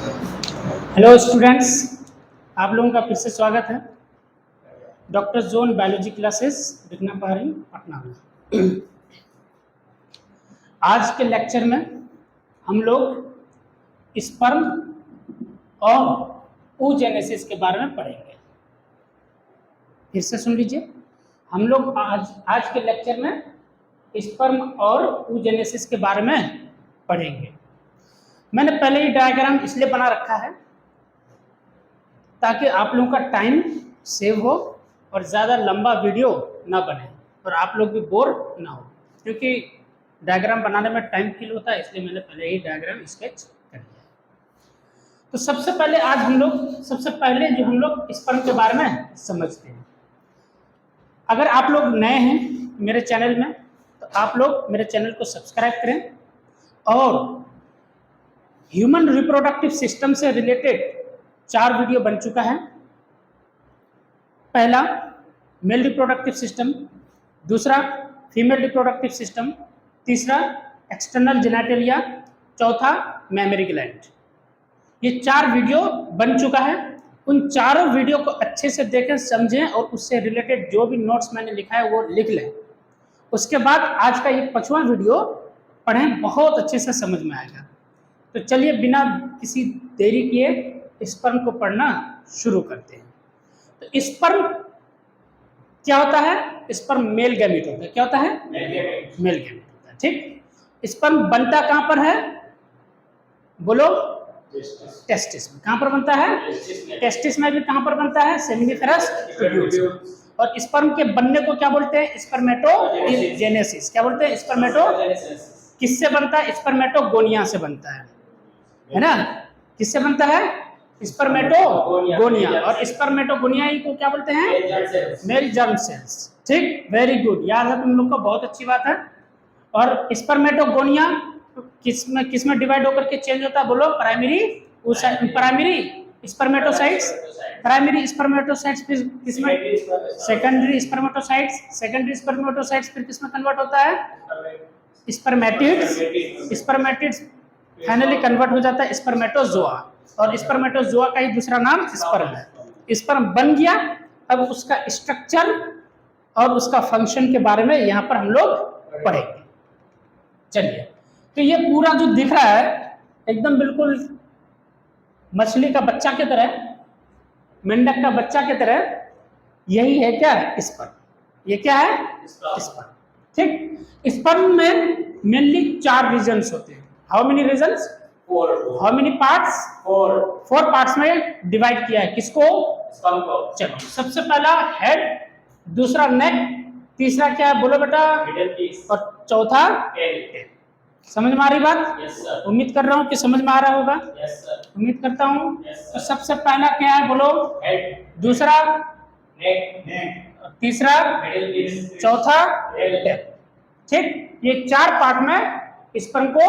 Hello students, आप लोगों का फिर से स्वागत है डॉक्टर जोन बायोलॉजी क्लासेस बिकना पहाड़ी पटना में। आज के लेक्चर में हम लोग स्पर्म और oogenesis के बारे में पढ़ेंगे। फिर से सुन लीजिए, हम लोग आज के लेक्चर में स्पर्म और oogenesis के बारे में पढ़ेंगे। मैंने पहले ही डायग्राम इसलिए बना रखा है ताकि आप लोगों का टाइम सेव हो और ज़्यादा लंबा वीडियो ना बने और आप लोग भी बोर ना हो, क्योंकि डायग्राम बनाने में टाइम किल होता है, इसलिए मैंने पहले ही डायग्राम स्केच कर दिया। तो सबसे पहले जो हम लोग स्पर्म के बारे में समझते हैं। अगर आप लोग नए हैं मेरे चैनल में तो आप लोग मेरे चैनल को सब्सक्राइब करें और ह्यूमन रिप्रोडक्टिव सिस्टम से रिलेटेड 4 वीडियो बन चुका है। पहला मेल रिप्रोडक्टिव सिस्टम, दूसरा फीमेल रिप्रोडक्टिव सिस्टम, तीसरा एक्सटर्नल जेनिटलिया, चौथा मैमरी ग्लैंड। ये 4 वीडियो बन चुका है। उन चारों वीडियो को अच्छे से देखें, समझें और उससे रिलेटेड जो भी नोट्स मैंने लिखा है वो लिख लें। उसके बाद आज का ये 5वां वीडियो पढ़ें, बहुत अच्छे से समझ में आएगा। तो चलिए बिना किसी देरी किए स्पर्म को पढ़ना शुरू करते हैं। तो स्पर्म क्या होता है? स्पर्म मेल गैमीट होता है। क्या होता है? मेल गैमीट होता है। ठीक, स्पर्म बनता कहाँ पर है? बोलो। टेस्टिस में। कहाँ पर बनता है? टेस्टिस में भी कहाँ पर बनता है? Seminiferous tubules. और स्पर्म के बनने को क्या बोलते हैं? स्पर्मेटोजेनेसिस। क्या बोलते हैं? किससे बनता है? स्पर्मेटोगोनिया से बनता है ना? किससे बनता है? स्पर्मेटोगोनिया। और स्पर्मेटोगोनिया को क्या बोलते हैं? Mail germ sales. ठीक, वेरी गुड, याद है तुम लोग को, बहुत अच्छी बात है। और स्पर्मेटोगोनिया किसमें डिवाइड होकर के चेंज होता है? बोलो। प्राइमरी स्पर्मेटोसाइट्स, प्राइमरी स्पर्मेटोसाइट्स किसमें? सेकेंडरी स्पर्मेटोसाइट्स फिर किसमें कन्वर्ट होता है? स्पर्मेटिड्स फाइनली कन्वर्ट हो जाता है स्पर्मेटोजोआ। और स्पर्मेटोजोआ का ही दूसरा नाम स्पर्म है। स्पर्म बन गया, अब उसका स्ट्रक्चर और उसका फंक्शन के बारे में यहाँ पर हम लोग पढ़ेंगे। चलिए, तो ये पूरा जो दिख रहा है एकदम बिल्कुल मछली का बच्चा की तरह, मेंढक का बच्चा की तरह, यही है क्या? स्पर्म। ये क्या है? स्पर्म। ठीक, स्पर्म में मेनली 4 रीजन्स होते हैं। How many reasons? 4। How many parts? 4 parts में डिवाइड किया है। किसको? स्पर्म को। चलो, सबसे पहला हेड, दूसरा नेक, तीसरा क्या है बोलो बेटा? और चौथा टेल। समझ में आ रही बात? yes, उम्मीद कर रहा हूँ कि समझ में आ रहा होगा। yes, उम्मीद करता हूँ। yes, तो सबसे पहला क्या है बोलो? हेड, दूसरा नेक, तीसरा चौथा टेल। ठीक, ये 4 पार्ट में स्पर्म को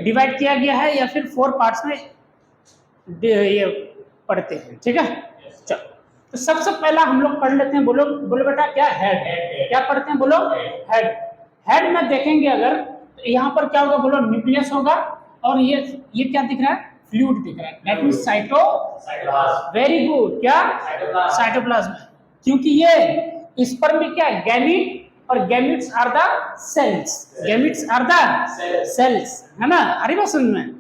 डिवाइड किया गया है, या फिर 4 पार्ट्स में ये पढ़ते हैं। ठीक है, चलो, तो सबसे पहला हम लोग पढ़ लेते हैं। बोलो बोलो बेटा, क्या? हेड। क्या पढ़ते हैं? बोलो। हेड। हेड में देखेंगे अगर तो यहाँ पर क्या होगा? बोलो। न्यूक्लियस होगा। और ये क्या दिख रहा है? फ्लूइड दिख रहा है। That means cytoplasm. Very good, क्या? साइटोप्लाज्म। क्योंकि ये स्पर्म में क्या है? गैमीट, और gametes are the cells. Gametes are the cells, है ना? अरे बात समझ में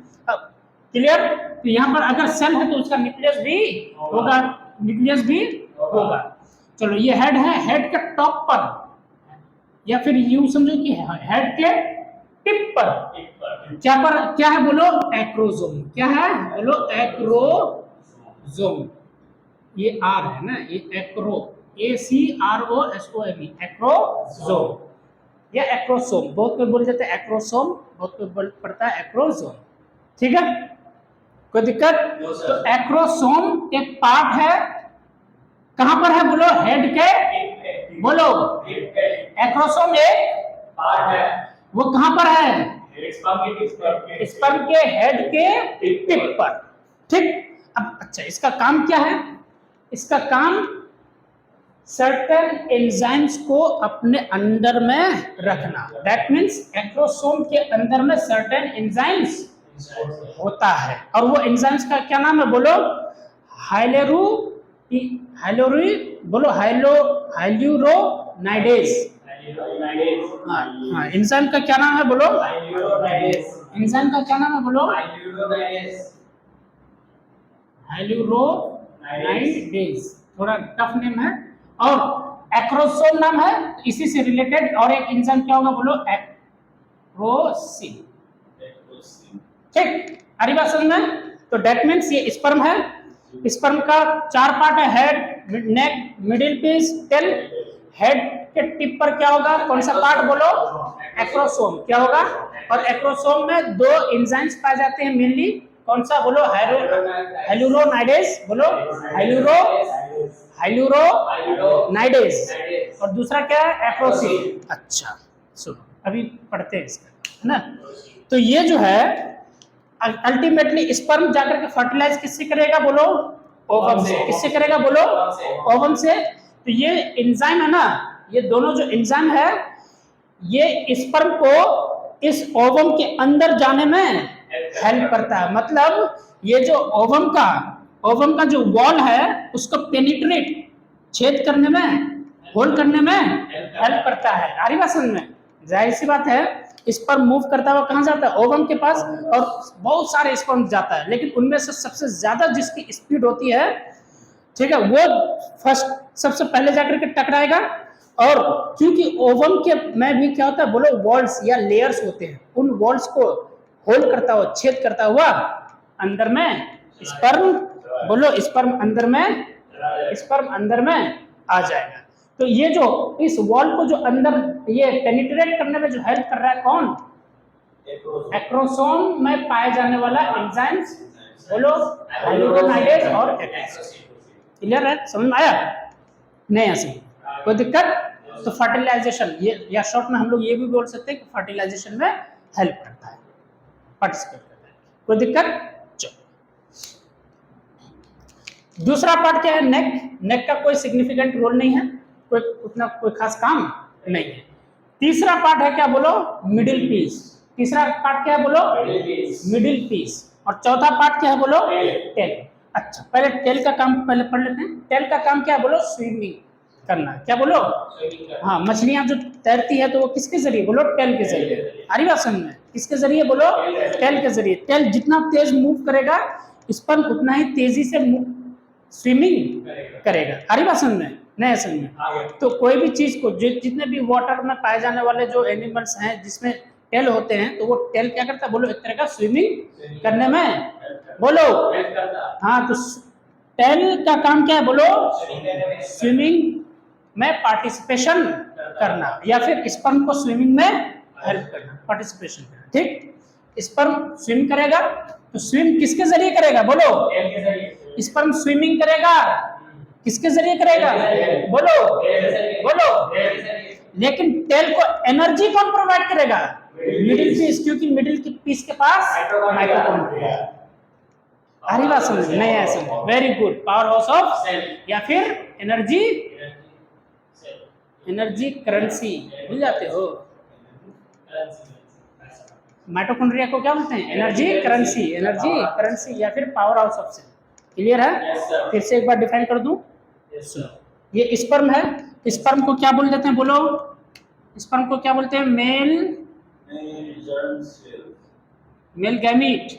क्लियर? तो यहाँ पर अगर सेल है तो उसका न्यूक्लियस भी होगा, न्यूक्लियस भी होगा। चलो, ये हेड है। हेड के टॉप पर, या फिर यूं समझो कि हेड के टिप पर क्या है बोलो? एक्रोसोम। क्या है बोलो? एक्रोसोम। ये आर है ना, ये एक्रो, ACROSOM, एक्रोसोम या एक्रोसोम। बहुत कोई बोल जाते हैं एक्रोसोम, बहुत कोई पढ़ता है एक्रोसोम। ठीक है, कोई दिक्कत? तो एक्रोसोम एक पार्ट है। कहां पर है बोलो? हेड के। बोलो। एक्रोसोम एक पार्ट है, वो कहां पर है? स्पर्म के हेड के टिप पर। ठीक, अब अच्छा, इसका काम क्या है? इसका काम सर्टेन एंजाइम्स को अपने अंदर में रखना। दैट मीन्स एक्रोसोम के अंदर में सर्टेन एंजाइम्स होता है। और वो एंजाइम्स का क्या नाम है बोलो? हाइल्यूरोनाइडेज। हाँ, एंजाइम का क्या नाम है बोलो? एंजाइम का क्या नाम है बोलो? हाइल्यूरोनाइडेज। थोड़ा टफ नेम है। और एक्रोसोम नाम है, इसी से रिलेटेड और एक एंजाइम क्या होगा बोलो? एक्रोसिन। ठीक, हरी बात समझ में? तो डेट मीन्स ये स्पर्म है। स्पर्म का 4 पार्ट है, हेड, नेक, मिडिल पीस, टेल। हेड के टिप पर क्या होगा? कौन सा पार्ट बोलो? एक्रोसोम। क्या होगा? और एक्रोसोम में 2 एंजाइम्स पाए जाते हैं मेनली। कौन सा बोलो? हाइल्यूरोनाइडेज। बोलो हाइल्यूरोनाइडेज। और दूसरा क्या है? एक्रोसिन। अच्छा सुनो, अभी पढ़ते हैं इसका, है ना? तो ये जो है अल्टीमेटली स्पर्म जाकर के फर्टिलाइज किससे करेगा बोलो? ओवम से। किससे करेगा बोलो? ओवम से। तो ये एंजाइम है ना, ये दोनों जो एंजाइम है, ये स्पर्म को इस ओवम के अंदर जाने में हेल्प करता है। मतलब ये जो ओवम का जो वॉल है उसको पेनिट्रेट, छेद करने में, होल करने में हेल्प करता है। आ रही बात समझ में? जाहिर सी बात है, स्पर्म मूव करता हुआ कहाँ जाता है? ओवम के पास। और बहुत सारे स्पर्म जाता है, लेकिन उनमें से सबसे ज्यादा जिसकी स्पीड होती है, ठीक है, वो फर्स्ट सबसे पहले जाकर के टकराएगा। और क्योंकि ओवम के में भी क्या होता है बोलो? वॉल्स या लेयर्स होते हैं। उन वॉल्स को होल्ड करता हुआ, छेद करता हुआ अंदर में स्पर्म, बोलो स्पर्म अंदर में आ जाएगा। तो ये जो इस वॉल को जो अंदर ये पेनिट्रेट करने में जो हेल्प कर रहा है, कौन? एक्रोसोम में पाए जाने वाला एंजाइम्स, बोलो हाइल्यूरोनाइडेज और एक्रोसिन। क्लियर है? समझ में आया? नहीं ऐसे कोई दिक्कत? तो फर्टिलाइजेशन, ये या शॉर्ट में हम लोग ये भी बोल सकते हैं कि फर्टिलाइजेशन में हेल्प करता है, पार्टिसिपेट करता है। कोई दिक्कत? चलो, दूसरा पार्ट क्या है? नेक। नेक का कोई सिग्निफिकेंट रोल नहीं है, कोई खास काम नहीं है। तीसरा पार्ट है क्या बोलो? Middle piece. तीसरा पार्ट क्या है बोलो? Middle piece. और चौथा पार्ट क्या है बोलो? टेल। अच्छा, पहले टेल का काम पहले पढ़ लेते हैं। टेल का काम क्या है बोलो? स्विमिंग करना। क्या बोलो? हाँ, मछलियां जो तैरती है तो वो किसके जरिए बोलो? टेल के जरिए। आ रही बात समझ में? किसके जरिए बोलो? टेल के जरिए। टेल जितना तेज मूव करेगा, स्पर्म उतना ही तेजी से स्विमिंग करेगा। आ रही बात समझ में? नहीं समझ में? तो कोई भी चीज को, जितने भी वाटर में पाए जाने वाले जो एनिमल्स हैं जिसमें टेल होते हैं, तो वो टेल क्या करता है बोलो? एक तरह का स्विमिंग करने में, बोलो हाँ, तो टेल का काम क्या है बोलो? स्विमिंग में पार्टिसिपेशन करना, या फिर स्पर्म को स्विमिंग में हेल्प करना, पार्टिसिपेशन करना। ठीक, स्पर्म स्विम करेगा, तो स्विम किसके जरिए करेगा बोलो? स्पर्म स्विमिंग करेगा किसके जरिए करेगा? बोलो लेकिन टेल को एनर्जी कौन प्रोवाइड करेगा? मिडिल पीस, क्योंकि मिडिल की पीस के पास माइटोकॉन्ड्रिया है। हरी बात समझ नहीं है? समझ, very good. Power house of cell या फिर एनर्जी करेंसी भूल जाते हो? माइटोकॉन्ड्रिया को क्या बोलते हैं? एनर्जी करेंसी या फिर power house of cell. Clear है? फिर से एक बार डिफाइन कर दूं। ये स्पर्म है, स्पर्म को क्या बोल देते हैं बोलो? स्पर्म को क्या बोलते हैं? Male gamete,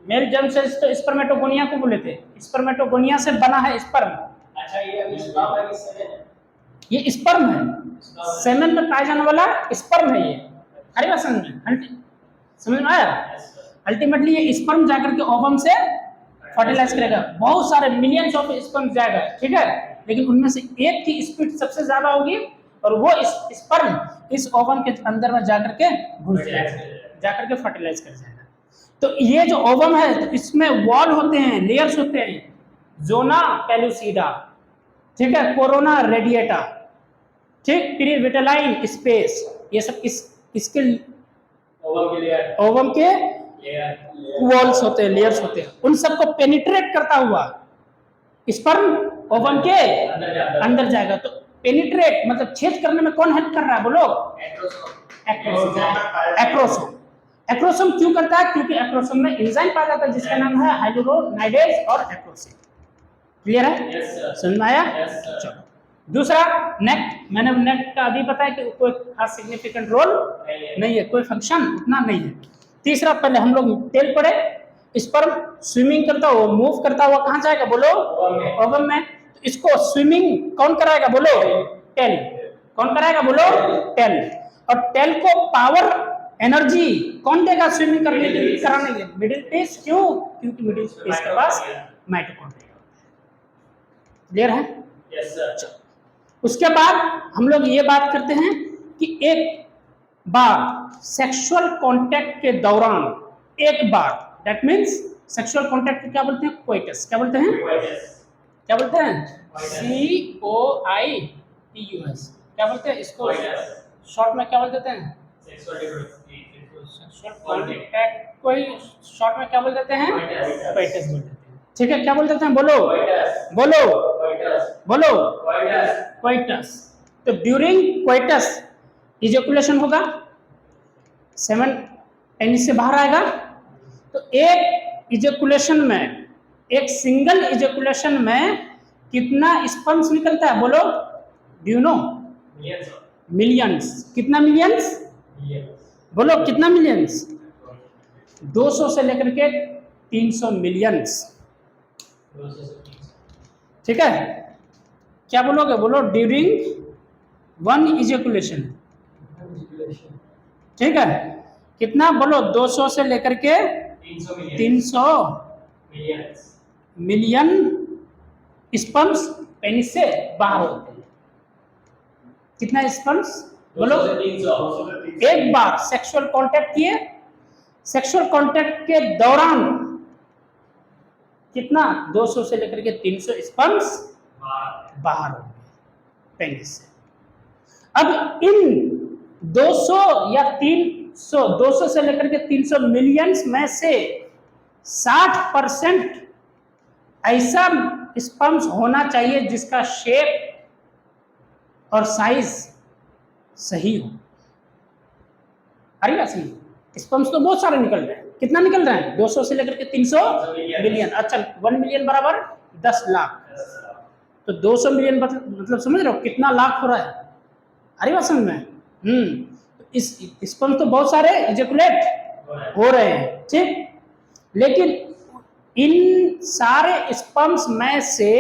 mail germ sales. तो स्पर्मेटोगोनिया को बोले थे, स्पर्मेटोगोनिया से बना है स्पर्म। अच्छा, ये स्पर्म है, सेमेन में पाया जाने वाला स्पर्म है ये। अरे बात समझ में आया? अल्टीमेटली ये स्पर्म जाकर के ओवम से फर्टिलाइज करेगा। बहुत सारे मिलियंस ऑफ स्पर्म जाएगा, ठीक है, लेकिन उनमें से एक की स्पीड सबसे ज्यादा होगी और वो स्पर्म इस ओवम के अंदर में जाकर के घुस जाएगा, जाकर के फर्टिलाइज कर जाएगा। तो ये जो ओवम है, तो इसमें वॉल होते हैं, लेयर्स होते हैं, जोना पेलुसिडा, ठीक है, कोरोना रेडिएटा, ठीक, पेरिविटालाइन स्पेस, ये सब इसके ओवम के वॉल्स होते हैं, लेयर्स होते हैं। उन सबको पेनिट्रेट करता हुआ स्पर्म ओवम के अंदर जाएगा। तो पेनिट्रेट मतलब छेद करने में कौन हेल्प कर रहा है बोलो? एक्रोसोम। एक्रोसोम क्यों करता है? क्योंकि एक्रोसोम में एंजाइम पाया जाता है जिसका नाम है हाइड्रोनाइडेज और एक्रोसिन। क्लियर है? Yes sir. समझ में आया? Yes sir. चलो दूसरा नेक्ट, मैंने नेक्ट का अभी बताया कि कोई खास सिग्निफिकेंट रोल नहीं है, कोई फंक्शन उतना नहीं है। तीसरा, पहले हम लोग टेल पढ़े, स्पर्म स्विमिंग करता हुआ मूव करता हुआ कहां जाएगा बोलो? ओवम में। तो इसको स्विमिंग कौन कराएगा बोलो? टेल। कौन कराएगा बोलो? टेल। और टेल को पावर एनर्जी कौन देगा स्विमिंग करने के लिए, कराने के लिए? Middle piece. क्यों? क्योंकि मिडिल पीस के पास माइटोकॉन्ड्रिया। क्लियर है? Yes sir. उसके बाद हम लोग ये बात करते हैं कि एक बार सेक्सुअल कांटेक्ट के दौरान, एक बार, दैट मींस सेक्सुअल कांटेक्ट को क्या बोलते हैं? कोइटस। क्या बोलते हैं? क्या बोलते हैं? COITUS। क्या बोलते हैं इसको? शॉर्ट में क्या बोल देते हैं? सेक्सुअल कांटेक्ट को ही शॉर्ट में क्या बोल देते हैं? कोइटस बोल देते हैं। ठीक है, क्या बोल देते हैं बोलो? बोलो बोलो कोइटस। तो ड्यूरिंग कोइटस इजैकुलेशन होगा, सेवन पेनिस से बाहर आएगा। तो एक इजैकुलेशन में, एक सिंगल इजैकुलेशन में कितना स्पर्म्स निकलता है बोलो? Do you know? मिलियंस। कितना मिलियंस बोलो? कितना मिलियंस? 200 से लेकर के 300 मिलियंस। ठीक है, क्या बोलोगे? बोलो ड्यूरिंग वन इजैकुलेशन। ठीक है, कितना बोलो? 200 से लेकर के 300 मिलियन स्पर्म्स पेनिस से बाहर होते हैं। कितना स्पर्म्स बोलो? एक बार सेक्सुअल कांटेक्ट किए, सेक्सुअल कांटेक्ट के दौरान कितना? 200 से लेकर के 300 स्पर्म्स बाहर हो गए पेनिस से। अब इन 200 या 300, 200 से लेकर के 300 मिलियंस में से 60% ऐसा स्पर्म्स होना चाहिए जिसका शेप और साइज सही हो। अरे ना सही, स्पर्म्स तो बहुत सारे निकल रहे हैं। कितना निकल रहे हैं? 200 से लेकर के 300 मिलियन। अच्छा, 1 मिलियन बराबर 10 लाख। तो 200 मिलियन मतलब समझ रहे हो कितना लाख हो रहा है? अरे बात समझ में? इस स्पर्म तो बहुत सारे इजैकुलेट हो रहे हैं, ठीक, लेकिन इन सारे स्पर्म्स में से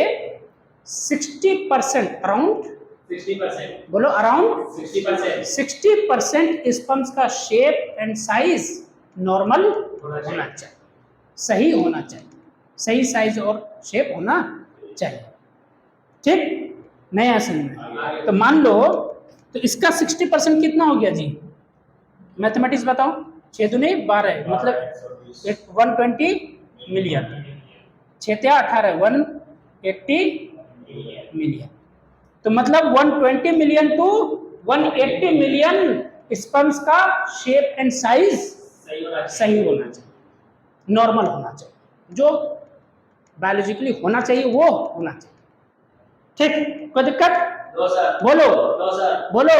60% अराउंड 60% बोलो, अराउंड 60% 60% स्पर्म्स का शेप एंड साइज नॉर्मल होना चाहिए, सही होना चाहिए, सही साइज और शेप होना चाहिए। ठीक, नहीं है समझ में? तो मान लो, तो इसका 60% कितना हो गया जी? मैथमेटिक्स बताओ। 6 दूनी 12, मतलब 120 मिलियन। 6 या 18, 180 मिलियन। तो मतलब 120 मिलियन टू 180 मिलियन स्पर्म्स का शेप एंड साइज सही होना चाहिए, नॉर्मल होना चाहिए, जो बायोलॉजिकली होना चाहिए वो होना चाहिए। ठीक, कोई दिक्कत? बोलो बोलो।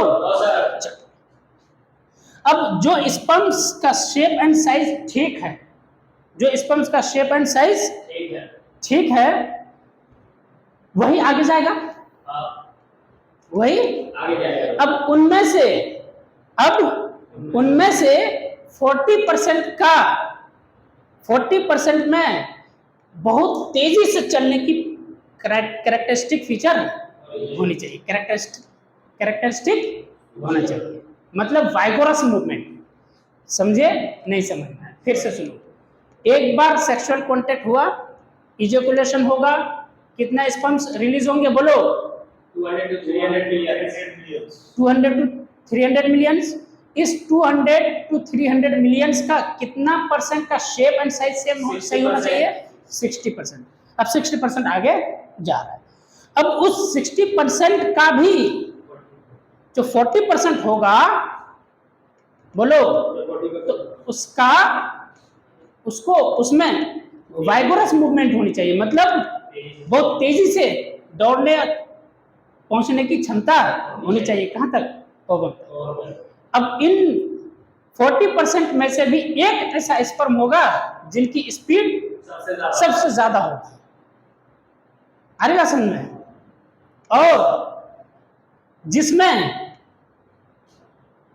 अब जो स्पर्म्स का शेप एंड साइज ठीक है, जो स्पर्म्स का शेप एंड साइज ठीक है, वही आगे जाएगा, वही आगे जाएगा। अब उनमें से 40% में बहुत तेजी से चलने की कैरेक्टरिस्टिक फीचर होनी चाहिए, कैरेक्टरिस्टिक होना चाहिए, मतलब वाइगोरस मूवमेंट। समझे? नहीं समझना, फिर से सुनो। एक बार सेक्सुअल कांटेक्ट हुआ, इजैकुलेशन होगा, कितना स्पर्म्स रिलीज होंगे बोलो? 200 to 300 million 200 to 300 मिलियंस। इस 200 to 300 मिलियंस का कितना परसेंट का शेप एंड साइज सेम सही होना चाहिए? 60%। अब 60% आगे जा रहा है। अब उस 60% का भी जो 40% होगा बोलो, तो उसमें वाइगोरस मूवमेंट होनी चाहिए, मतलब बहुत तेजी से दौड़ने पहुंचने की क्षमता होनी चाहिए। कहां तक? ओवम। अब इन 40% में से भी एक ऐसा स्पर्म होगा जिनकी स्पीड सबसे ज्यादा होगी। आ रही बात समझ में? और जिसमें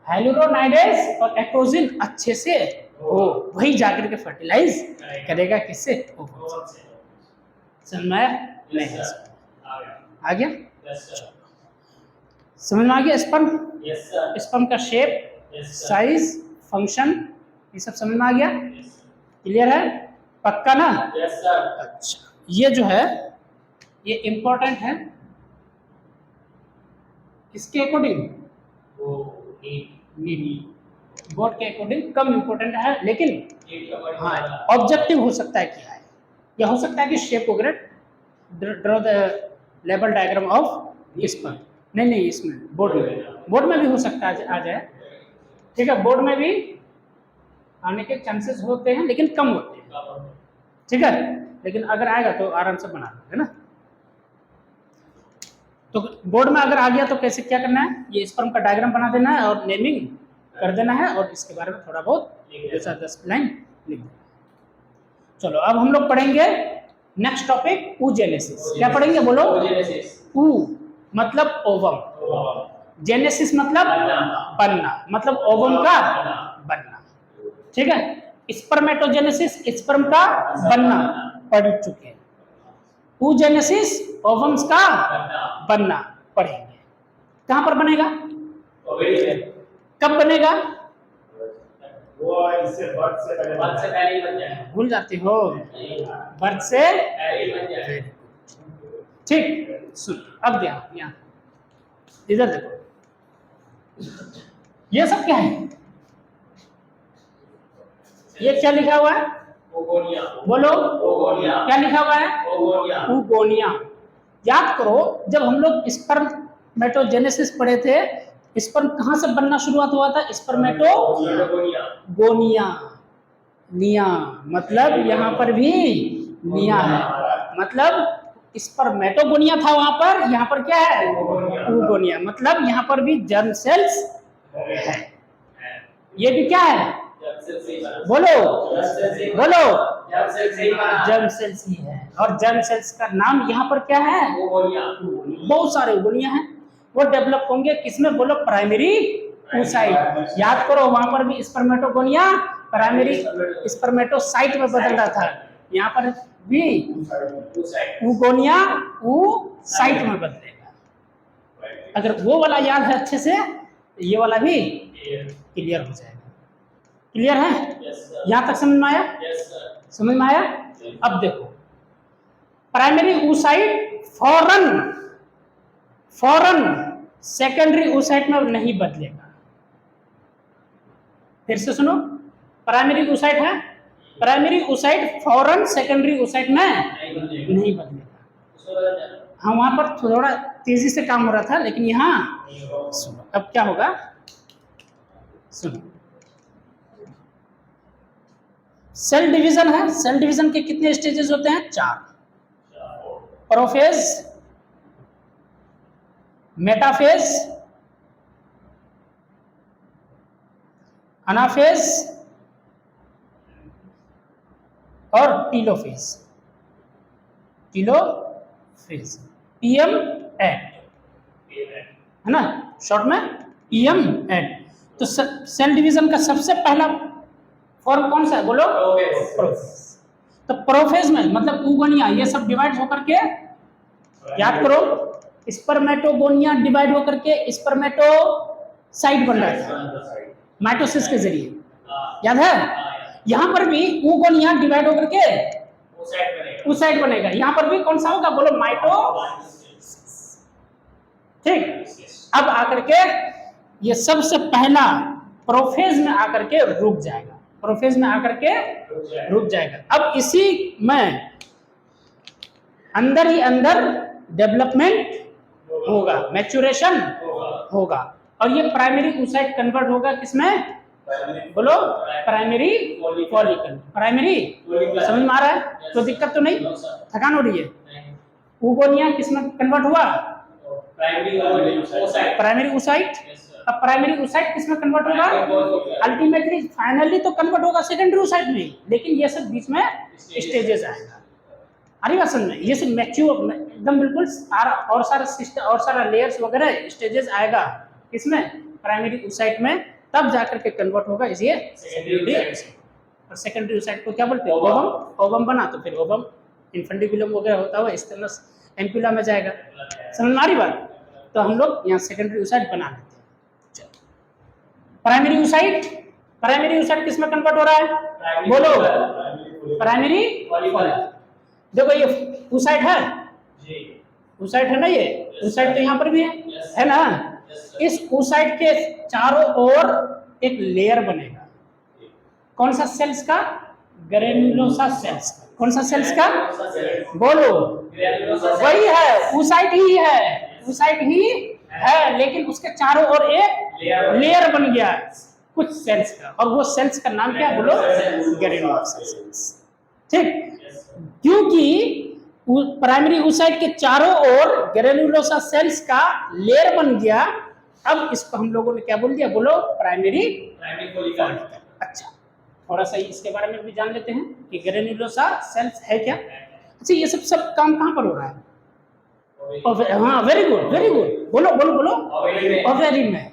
हाइलुरोनाइडेज और एक्रोजिन अच्छे से हो, वही जाकर के फर्टिलाइज करेगा किससे? ओवम से। समझ में आया? नहीं आ गया? समझ में आ गया? स्पर्म का शेप, साइज, फंक्शन, ये सब समझ में आ गया? क्लियर है? पक्का ना? अच्छा, ये जो है ये इंपॉर्टेंट है किसके अकॉर्डिंग? बोर्ड के अकॉर्डिंग कम इंपॉर्टेंट है, लेकिन हाँ ऑब्जेक्टिव हो सकता है क्या है, या हो सकता है कि शेप वगैरह draw the level diagram of sperm. नहीं इसमें बोर्ड में भी हो सकता है आ जाए, ठीक है, बोर्ड में भी आने के चांसेस होते हैं लेकिन कम होते हैं, ठीक है, लेकिन अगर आएगा तो आराम से बना लो, है ना। तो बोर्ड में अगर आ गया तो कैसे क्या करना है, ये स्पर्म का डायग्राम बना देना है और नेमिंग कर देना है और इसके बारे में थोड़ा बहुत 10 लाइन लिख देना। चलो अब हम लोग पढ़ेंगे नेक्स्ट टॉपिक, oogenesis। क्या पढ़ेंगे बोलो? ऊ मतलब ओवम, जेनेसिस मतलब बनना, मतलब ओवम का बनना, ठीक है। स्पर्मेटोजेनेसिस स्पर्म का बनना पढ़ चुके हैं, oogenesis ओवम्स का बनना पढ़ेंगे। कहां पर बनेगा? कब बनेगा? वो इससे बर्थ से पहले ही बन जाएगा। भूल जाते हो, बर्थ से पहले ही बन जाएगा। ठीक। सुन अब ध्यान, यहाँ इधर देखो, ये सब क्या है? ये क्या लिखा हुआ है? ओगोनिया। बोलो ओगोनिया। क्या लिखा हुआ है? ओगोनिया। oogonia। याद करो जब हम लोग स्पर्मेटोजेनेसिस पढ़े थे, स्पर्म कहां से बनना शुरुआत हुआ था? गोनिया, निया, मतलब यहाँ पर भी निया है, मतलब स्पर्मेटोगोनिया था वहां पर, यहाँ पर क्या है? oogonia, मतलब यहाँ पर भी जर्म सेल्स है। ये भी क्या है? बोलो बोलो, जर्म सेल्स ही है। और जर्म सेल्स का नाम यहाँ पर क्या है? बहुत सारे oogonia हैं, वो डेवलप होंगे किसमें? बोलो प्राइमरी oocyte। याद करो वहां पर भी स्पर्मेटोगोनिया प्राइमरी स्पर्मेटोसाइट में बदल रहा था, यहाँ पर भी oogonia oocyte में बदलेगा। अगर वो वाला याद है अच्छे से, ये वाला भी क्लियर हो जाएगा। क्लियर है? यहाँ तक समझ में आया? समझ में आया? अब देखो, प्राइमरी oocyte फौरन सेकेंडरी oocyte में नहीं बदलेगा। फिर से सुनो, प्राइमरी oocyte है, प्राइमरी oocyte फौरन सेकेंडरी oocyte में नहीं बदलेगा। हाँ वहां पर थोड़ा तेजी से काम हो रहा था, लेकिन यहाँ सुनो अब क्या होगा, सुनो। सेल डिवीजन है, सेल डिवीजन के कितने स्टेजेस होते हैं? 4। प्रोफेज, मेटाफेज, अनाफेज और टीलोफेज। टीलोफेज पीएम एड है ना, शॉर्ट में पीएम एड। तो सेल डिवीजन का सबसे पहला फॉर्म कौन सा है? बोलो प्रोफेज। तो प्रोफेज में मतलब oogonia ये सब डिवाइड होकर के, याद करो स्पर्मेटोगोनिया डिवाइड होकर के स्पर्मेटोसाइट बन रहा था माइटोसिस के जरिए, याद है? यहाँ पर भी oogonia डिवाइड होकर के oocyte बनेगा। यहाँ पर भी कौन सा होगा? बोलो माइटो। ठीक, अब आकर के ये सबसे पहला प्रोफेज में आकर के रुक जाएगा, प्रोफेज में आकर के रुक जाएगा। अब इसी में अंदर ही अंदर डेवलपमेंट होगा, मैच्योरेशन होगा, और ये प्राइमरी oocyte कन्वर्ट होगा किसमें? बोलो प्राइमरी फॉलिकल। प्राइमरी समझ में आ रहा है? तो दिक्कत तो नहीं, थकान हो रही है? oogonia किसमें कन्वर्ट हुआ? Primary oocyte। अब प्राइमरी oocyte किस में कन्वर्ट होगा? अल्टीमेटली फाइनली तो कन्वर्ट होगा सेकेंडरी oocyte में, लेकिन ये सब बीच में स्टेजेस आएगा। अरे बात समझ में, ये सब मैच्योर एकदम बिल्कुल सारा सिस्टम और सारा लेयर्स वगैरह स्टेजेस आएगा किसमें? प्राइमरी oocyte में, तब जाकर के कन्वर्ट होगा इसलिए सेकेंडरी oocyte। और सेकेंडरी oocyte को क्या बोलते हैं? ओवम। ओवम बना तो फिर ओवम इन्फेंटिकुलम वगैरह होता हुआ स्टेनस एम्पुला में जाएगा। समझ में आ रही बात? तो हम लोग यहाँ सेकेंडरी oocyte बना लेते हैं। प्राइमरी oocyte किस में कन्वर्ट हो रहा है? बोलो। Primary follicle. देखो ये oocyte है, oocyte है ना, ये oocyte तो यहाँ पर भी है ना। इस oocyte के चारों ओर एक लेयर बनेगा। कौन सा सेल्स का? ग्रेन्युलोसा सेल्स का। कौन सा सेल्स का? बोलो। वही है, oocyte ही है, oocyte ही है, लेकिन उसके चारों ओर एक लेयर बन गया कुछ सेल्स का, और वो सेल्स का नाम क्या? बोलो, ग्रेन्युलोसा सेल्स। ठीक, क्योंकि प्राइमरी oocyte के चारों ओर ग्रेन्युलोसा सेल्स का लेयर बन गया, अब इसको हम लोगों ने क्या बोल दिया? बोलो, प्राइमरी फॉलिकल। अच्छा, थोड़ा सा इसके बारे में भी जान लेते हैं कि ग्रेन्युलोसा सेल्स है क्या। अच्छा, ये सब काम कहाँ पर हो रहा है? हाँ, वेरी गुड, बोलो बोलो बोलो, ओवेरी में।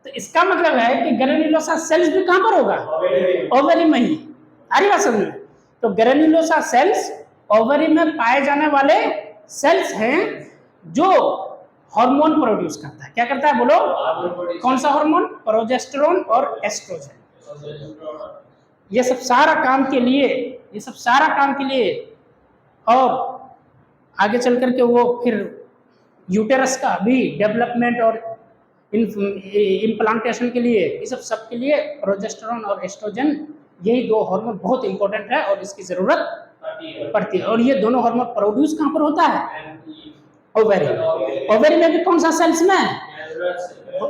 तो इसका मतलब है कि ग्रेन्युलोसा सेल्स भी कहाँ पर होगा? ओवेरी में ही। अरे बात समझ में? तो ग्रेन्युलोसा सेल्स ओवरी में पाए जाने वाले सेल्स हैं जो हार्मोन प्रोड्यूस करता है। क्या करता है? बोलो, कौन सा हार्मोन? प्रोजेस्टेरोन और एस्ट्रोजन। ये सब सारा काम के लिए और आगे चल करके वो फिर यूटेरस का भी डेवलपमेंट और इम्प्लांटेशन के लिए, ये सब के लिए प्रोजेस्टेरोन और एस्ट्रोजन, यही दो हार्मोन बहुत इंपॉर्टेंट है और इसकी जरूरत पड़ती है। और ये दोनों हार्मोन प्रोड्यूस कहाँ पर होता है? ओवेरी में भी कौन सा सेल्स में?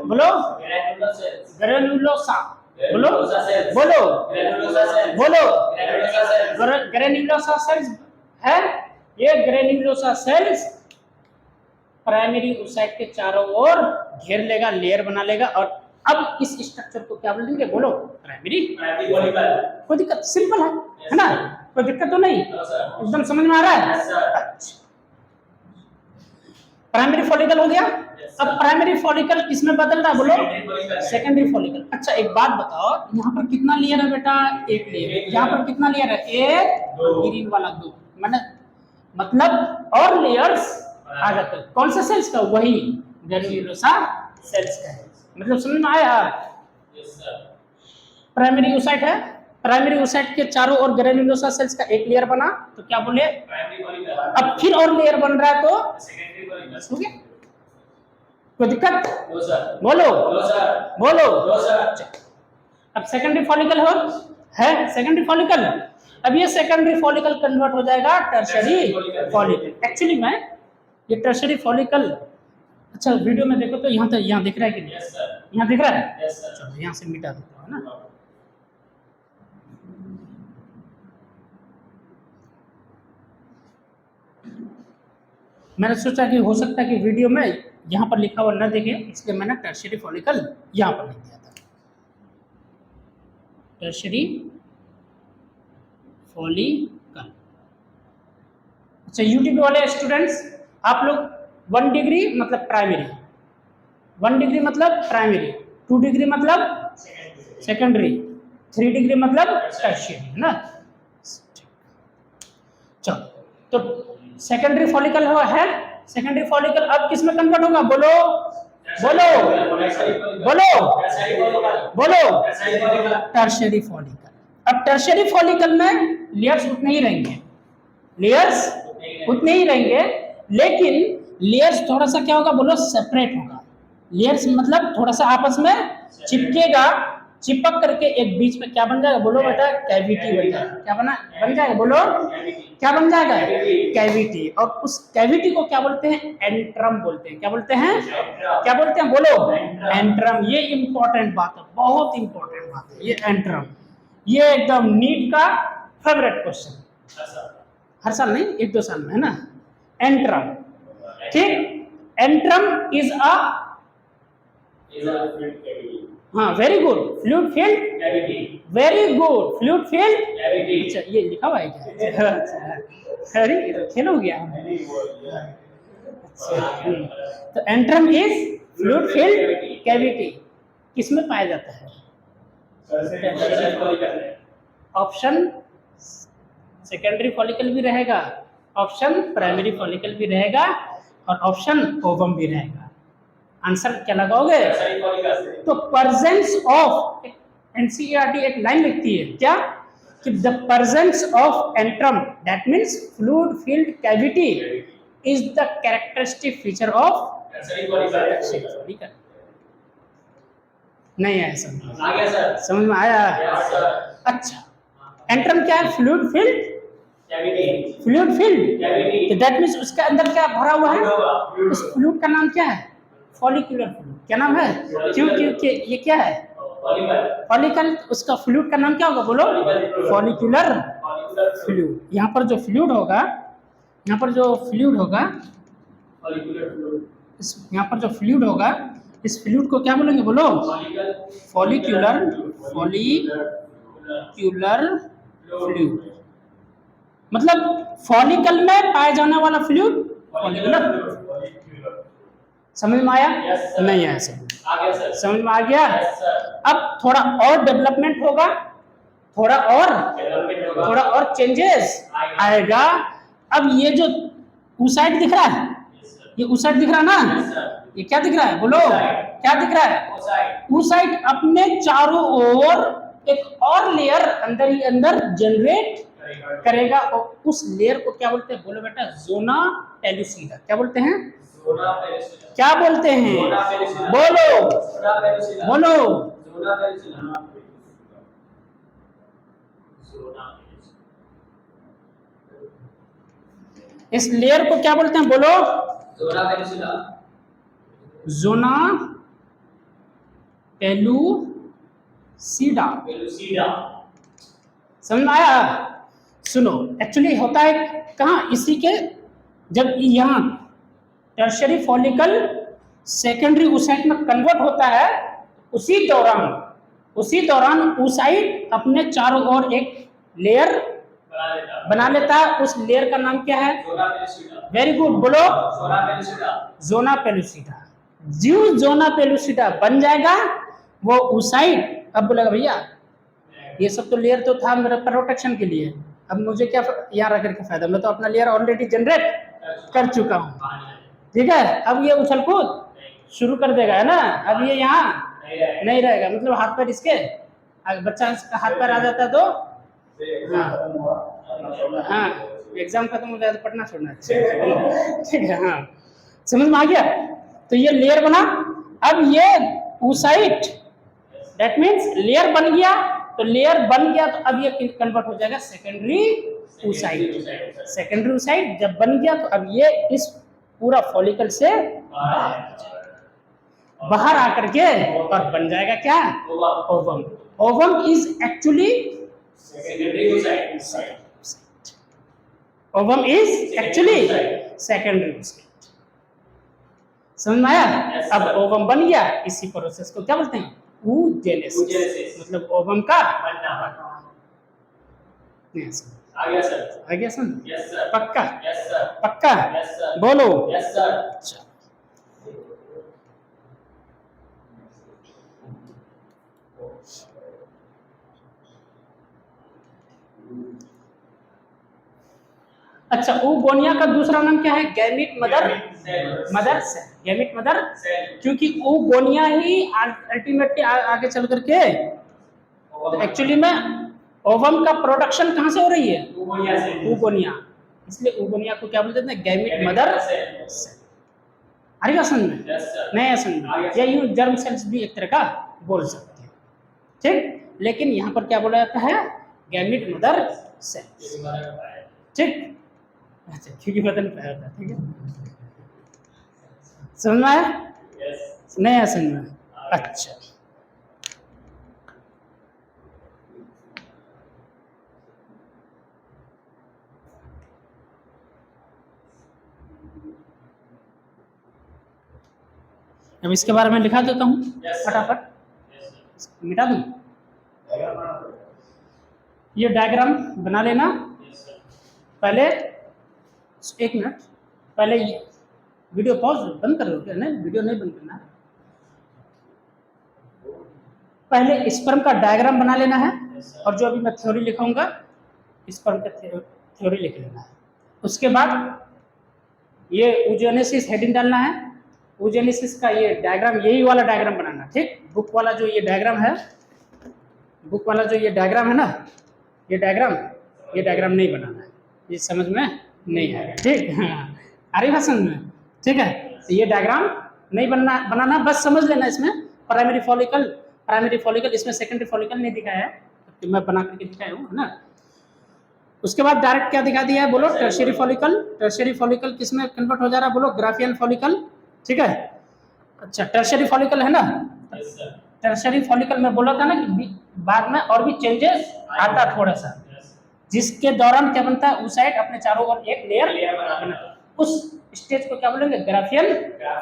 बोलो, ग्रेन्युलोसा। बोलो बोलो बोलो, ग्रेन्युलोसा सेल्स है। ये ग्रेन्युलोसा सेल्स प्राइमरी oocyte के चारों ओर घेर लेगा, लेयर बना लेगा, और अब इस स्ट्रक्चर को क्या बोलेंगे? बोलो, प्राइमरी फॉलिकल। कोई दिक्कत? सिंपल है ना? कोई दिक्कत तो नहीं? एकदम समझ में आ रहा है? अच्छा, प्राइमरी फॉलिकल हो गया। अब प्राइमरी फॉलिकल किसमें बदल रहा है? बोलो, सेकेंडरी फॉलिकल। अच्छा, एक बात बताओ, यहाँ पर कितना लेयर है बेटा? एक लेयर। यहाँ पर कितना लेयर है? एक, ग्रीन वाला दो, मतलब और लेयर्स आ जाते हैं। कौन सा सेल्स का? वही ग्रेन्युलोसा सेल्स का है। मतलब समझ में आया? प्राइमरी oocyte है, प्राइमरी oocyte के चारों ओर ग्रेन्युलोसा सेल्स का एक लेयर बना तो क्या बोले? अब फिर और लेयर बन रहा है तो सेकेंडरी हो गया। कोई दिक्कत? बोलो बोलो। अब सेकेंडरी फॉलिकल है, सेकेंडरी फॉलिकल। अब ये सेकेंडरी फॉलिकल कन्वर्ट हो जाएगा टर्शियरी फॉलिकल। एक्चुअली में ये टर्शियरी फॉलिकल, अच्छा वीडियो में देखो तो यहाँ दिख रहा है कि नहीं? यहाँ दिख रहा है? चलो यहाँ से मिटा देता हूँ ना। मैंने सोचा कि हो सकता है कि वीडियो में यहाँ पर लिखा हुआ न देखे, इसलिए मैंने टर्शियरी फॉलिकल यहाँ पर लिख दिया था। Tertiary follicle. अच्छा, यूट्यूब वाले स्टूडेंट्स, आप लोग 1 डिग्री मतलब प्राइमरी, 1 डिग्री मतलब प्राइमरी, 2 डिग्री मतलब सेकेंडरी, 3 डिग्री मतलब टर्शियरी, है ना? चलो, तो सेकेंडरी फॉलिकल है। सेकेंडरी फॉलिकल अब किस में कन्वर्ट होगा? बोलो बोलो बोलो बोलो, टर्शियरी फॉलिकल। अब टर्शियरी फॉलिकल में लेयर्स उतने ही रहेंगे, लेकिन लेयर्स थोड़ा सा क्या होगा? बोलो, सेपरेट होगा। लेयर्स मतलब थोड़ा सा आपस में चिपकेगा, चिपक करके एक बीच में क्या बन जाएगा? बोलो बेटा, कैविटी बन जाएगा। क्या बन जाएगा? बोलो, क्या बन जाएगा? कैविटी। और उस कैविटी को क्या बोलते हैं? एंट्रम बोलते हैं। क्या बोलते हैं? क्या बोलते हैं? बोलो, एंट्रम। ये इंपॉर्टेंट बात है, बहुत इंपॉर्टेंट बात है ये एंट्रम। ये एकदम नीट का फेवरेट क्वेश्चन, हर साल नहीं, 1-2 साल में, है ना? एंट्रम। ठीक, antrum is a is a fluid cavity. हाँ, very good, fluid field, cavity. Very good, fluid field. Cavity. अच्छा, ये लिखा हुआ है क्या? अच्छा, अरे ये तो खेल हो गया। Any word, yeah. तो antrum is fluid field cavity, किसमें पाया जाता है? Tertiary follicle. Option secondary follicle भी रहेगा, ऑप्शन प्राइमरी फॉलिकल भी रहेगा, और ऑप्शन ओवम भी रहेगा। आंसर क्या लगाओगे? Tertiary follicle. तो प्रेजेंस ऑफ, एनसीईआरटी एक लाइन लिखती है क्या कि the presence of antrum, that means fluid field cavity, is the characteristic feature of Tertiary follicle. Follicle. नहीं आया समझ? आ गया सर? समझ में आया? Yes sir. अच्छा, एंट्रम क्या है? Fluid field, Cavity. Fluid field, Cavity. तो दैट मींस उसके अंदर क्या भरा हुआ है? Fluid. उस फ्लूइड का नाम क्या है? Follicular fluid. क्या नाम है? क्यों क्योंकि ये क्या है? Follicle. फॉलिकल, उसका फ्लूइड का नाम क्या होगा? बोलो। Follicular Follicular fluid. फ्लूइड। यहाँ पर जो फ्लूइड होगा, यहाँ पर जो फ्लूइड होगा, Follicular fluid. यहाँ पर जो फ्लूइड होगा, इस फ्लूइड को क्या बोलेंगे? बोलो। Follicle. फॉलिक्यूलर, फॉलिक्यूलर फ्लूइड, मतलब फॉलिकल में पाए जाने वाला फ्लूइड फॉलिकुलर। Follicular. समझ में आया? Yes, sir. नहीं आया समझ? आ गया सर? समझ में आ गया? Yes sir. अब थोड़ा और डेवलपमेंट होगा, थोड़ा और Development होगा. थोड़ा और चेंजेस आएगा। अब ये जो ऊसाइड दिख रहा है, Yes sir. ये ऊसाइड दिख रहा है ना, Yes sir. ये क्या दिख रहा है? बोलो। Oocyte. क्या दिख रहा है? Oocyte. ऊसाइड अपने चारों ओर एक और लेयर अंदर ही अंदर जनरेट करेगा, और उस लेयर को क्या बोलते हैं? बोलो बेटा, जोना पेलुसिडा। क्या बोलते हैं? Zona pellucida. क्या बोलते हैं? Zona pellucida. बोलो, Zona pellucida. बोलो। Zona pellucida. Zona pellucida. इस लेयर को क्या बोलते हैं? बोलो। Zona pellucida. Zona pellucida. Pellucida. समझ में आया? सुनो, एक्चुअली होता है कहाँ? इसी के, जब यहाँ टर्शियरी फॉलिकल सेकेंडरी oocyte में कन्वर्ट होता है, उसी दौरान oocyte अपने चारों ओर एक लेयर बना लेता. बना लेता है। उस लेयर का नाम क्या है? Zona pellucida. वेरी गुड, बोलो। Zona pellucida. Zona pellucida. जो जोना पेलुसिडा बन जाएगा, वो oocyte अब बोलेगा भैया ये सब तो लेयर तो था मेरा प्रोटेक्शन के लिए, अब मुझे क्या यहाँ रख के फायदा, मैं तो अपना लेयर ऑलरेडी जनरेट कर चुका हूँ। ठीक है, अब ये उछल कूद शुरू कर देगा, है ना। अब ये यहाँ नहीं रहेगा, मतलब हाथ पैर इसके, अगर बच्चा इसका हाथ पैर आ जाता है तो हाँ, एग्जाम खत्म हो जाए तो पढ़ना छोड़ना। ठीक है, हाँ, समझ में आ गया। तो ये लेयर बना, अब ये oocyte, दैट मीन्स लेयर बन गया, तो लेयर बन गया तो अब ये कन्वर्ट हो जाएगा सेकेंडरी oocyte। सेकेंडरी oocyte जब बन गया तो अब ये इस पूरा फॉलिकल से बाहर आकर के और बन जाएगा क्या? Ovum. Ovum is actually Secondary oocyte. Ovum is actually secondary oocyte। समझ में आया? Yes, अब sir. ओवम बन गया, इसी प्रोसेस को क्या बोलते हैं? oogenesis, Oogenesis. मतलब ओवम का बनना. Yes. आ गया सर? आ गया समझ? Yes sir. पक्का? Yes sir. पक्का? Yes sir. बोलो। Yes sir. अच्छा, अच्छा, oogonia का दूसरा नाम क्या है? Gamete mother, mother cell, gamete mother, Cell. क्योंकि oogonia ही अल्टीमेटली आगे चल करके, तो एक्चुअली में ओवम का प्रोडक्शन कहाँ से हो रही है? Oogonia से. oogonia, इसलिए oogonia को क्या बोलते हैं? Gamete Gamete mother cell. Cell. आएगा समझ में? Yes sir. नहीं समझ में? या यूं जर्म सेल्स भी एक तरह का बोल सकते हैं, ठीक। लेकिन यहाँ पर क्या बोला जाता है? गैमिट मदर सेल, ठीक। अच्छा, क्योंकि बदल पाया था, ठीक है। समझ में आया? Yes. नहीं आया समझ में? अच्छा, अब इसके बारे में लिखा देता हूँ Yes, sir. फटाफट, Yes, sir. मिटा दूँ। ये डायग्राम बना लेना। Yes, sir. पहले एक मिनट, पहले ये वीडियो पॉज बंद कर दो क्या? नहीं, वीडियो नहीं बंद करना है। पहले स्पर्म का डायग्राम बना लेना है, Yes, sir. और जो अभी मैं थ्योरी लिखाऊंगा स्पर्म का थ्योरी लिख लेना है। उसके बाद ये oogenesis हेडिंग डालना है। oogenesis का ये डायग्राम, यही वाला डायग्राम बनाना, ठीक। बुक वाला जो ये डायग्राम है, बुक वाला जो ये डायग्राम है ना, ये डायग्राम नहीं बनाना है, ये समझ में नहीं आएगा, ठीक। हाँ, आ रही बात समझ में? ठीक है, तो ये डायग्राम नहीं बनाना, बस समझ लेना। इसमें प्राइमरी फॉलिकल, इसमें सेकेंडरी फॉलिकल नहीं दिखाया है, तो मैं बना करके दिखाया हूँ, है ना। उसके बाद डायरेक्ट क्या दिखा दिया है, बोलो, टर्शियरी फॉलिकल किसमें कन्वर्ट हो जा रहा है, बोलो, ग्राफियन फॉलिकल, ठीक है। अच्छा, टर्शियरी फॉलिकल है ना, Yes, sir. टर्शियरी फॉलिकल में बोला था ना कि बाद में और भी चेंजेस आता थोड़ा सा, Yes. जिसके दौरान क्या बनता है, oocyte अपने चारों ओर एक लेयर Layer बना बना, उस स्टेज को क्या बोलेंगे, ग्राफियन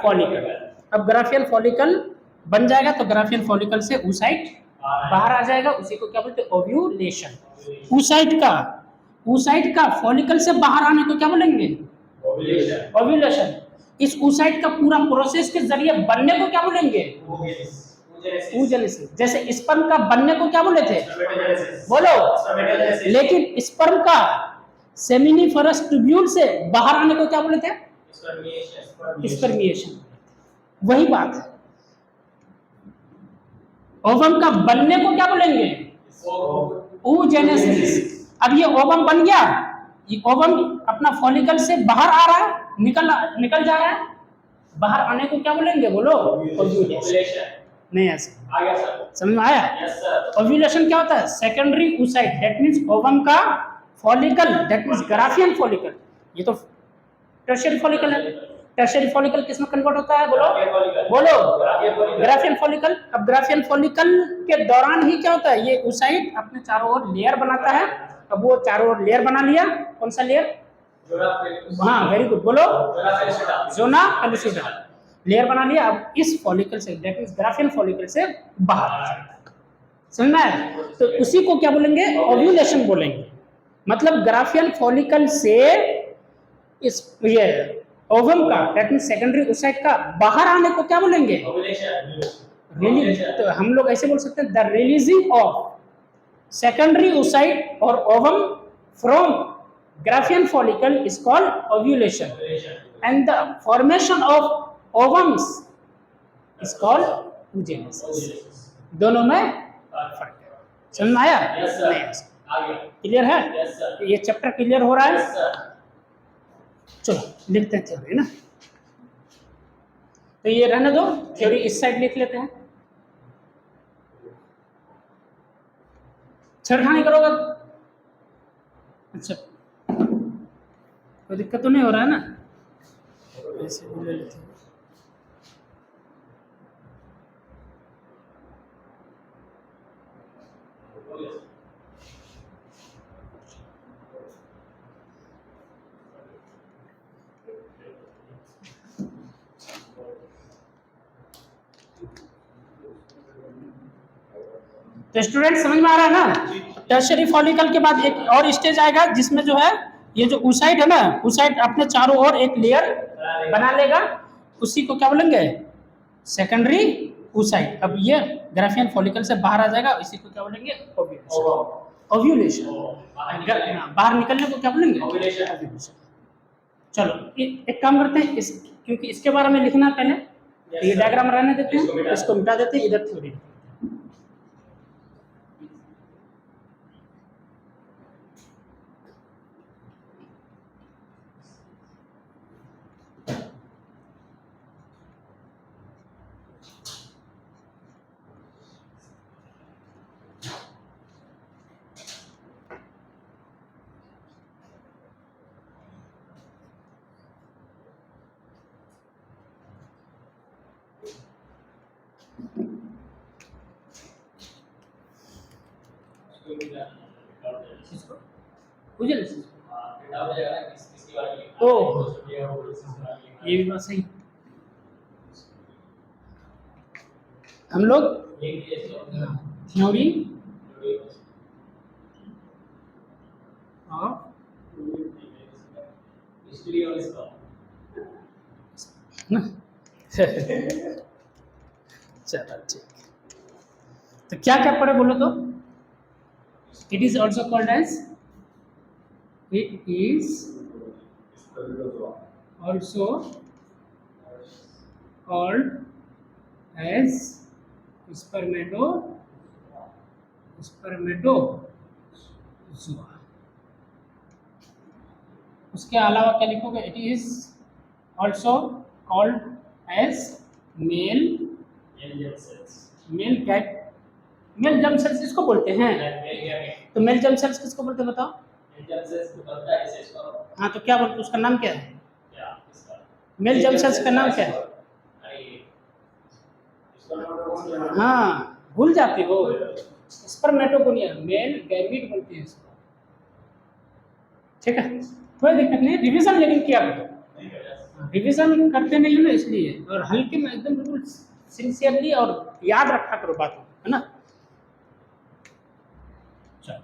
फॉलिकल। अब ग्राफियन फॉलिकल बन जाएगा तो ग्राफियन फॉलिकल से oocyte बाहर आ जाएगा, उसी को क्या बोलते हैं, ओव्यूलेशन। oocyte का फॉलिकल से बाहर आने को क्या बोलेंगे, Ovulation. ओव्यूलेशन। इस oocyte का पूरा प्रोसेस के जरिए बनने को क्या बोलेंगे, Oogenesis. oogenesis। जैसे स्पर्म का बनने को क्या बोले थे, Spermatogenesis. बोलो, Spermatogenesis. लेकिन स्पर्म का सेमिनिफरस ट्यूब्यूल से बाहर आने को क्या बोले थे, Spermiation. स्पर्मिएशन। वही बात है। ओवम का बनने को क्या बोलेंगे, oogenesis। अब ये ओवम बन गया, ये ओवम अपना फॉलिकल से बाहर आ रहा है, निकल जा रहा है, बाहर आने को क्या बोलेंगे, बोलो, ओव्यूलेशन। Ovulation. नहीं ऐसा, आ गया सर। समझ में आया? Yes, sir. ओव्यूलेशन क्या होता है, secondary oocyte, that means ovum का follicle, that means Graafian follicle. ये तो टर्शियरी फॉलिकल है। टर्शियरी फॉलिकल किस में कन्वर्ट होता है, बोलो, Graphian follicle. बोलो, Graphian follicle. Graafian follicle. अब ग्राफियन फॉलिकल के दौरान ही क्या होता है, ये oocyte अपने चारों ओर लेयर बनाता है। अब वो चारों ओर लेयर बना लिया, कौन सा लेयर, Zona pellucida. हाँ, वेरी गुड, बोलो, Zona pellucida. Zona pellucida, layer बना लिया। अब इस फॉलिकल से, दैट मींस ग्राफियन फॉलिकल से बाहर, समझ में आया? तो उसी को क्या बोलेंगे, ओव्यूलेशन बोलेंगे। मतलब ग्राफियन फॉलिकल से इस ये ओवम का, दैट मींस सेकेंडरी oocyte का बाहर आने को क्या बोलेंगे, Ovulation. रिलीज। तो हम लोग ऐसे बोल सकते हैं, the releasing of secondary oocyte और ovum from Graafian follicle is called ovulation, Ovulation. and the formation of ovums is called oogenesis। Oogenesis. दोनों में फर्क है, समझ में आया? Yes, sir. नहीं आया? आ गया। क्लियर है? Yes, sir. ये चैप्टर क्लियर हो रहा है? Yes, sir. चलो लिखते हैं थ्योरी ना, तो ये रहने दो, थ्योरी इस साइड लिख लेते हैं। छेड़खानी करोगे? अच्छा, कोई दिक्कत तो नहीं हो रहा है ना? ऐसे भी ले लेते हैं। तो स्टूडेंट समझ में आ रहा है ना? टर्शियरी फॉलिकल के बाद एक और स्टेज आएगा जिसमें जो है ये जो oocyte है ना, oocyte अपने चारों ओर एक लेयर बना लेगा, उसी को क्या बोलेंगे, सेकेंडरी oocyte। अब ये ग्राफियन फॉलिकल से बाहर आ जाएगा, इसी को क्या बोलेंगे, ओव्यूलेशन। बाहर निकलने को क्या बोलेंगे, Ovulation. ओव्यूलेशन। चलो एक काम करते हैं, क्योंकि इसके बारे में लिखना पहले, तो ये sir. डायग्राम रहने देते इसको हैं, मिटा इसको मिटा देते हैं, इधर थ्योरी। इसको oogenesis। ओह, ये भी बात सही। हम लोग एक ये तो थ्योरी ऑफ हिस्ट्री और इसका चलो ठीक। तो क्या क्या पढ़े बोलो तो? It is also called as, it is also called as spermatozoa। उसके अलावा क्या लिखोगे? It is also called as male male cat male germ cells किसको बोलते हैं? तो मेल जर्म सेल्स किसको बोलते हैं बताओ? हाँ तो क्या बोलते, उसका नाम क्या है? मेल जर्म सेल्स का नाम क्या है? हाँ भूल जाते हो, स्पर्मेटोगोनिया, मेल गैमीट बोलते हैं इसको। ठीक है, कोई दिक्कत नहीं, रिवीजन लेकिन किया करो, रिवीजन करते नहीं हो ना इसलिए, और हल्के में एकदम बिल्कुल सिंसियरली और याद रखा करो बातों को, है ना। चलो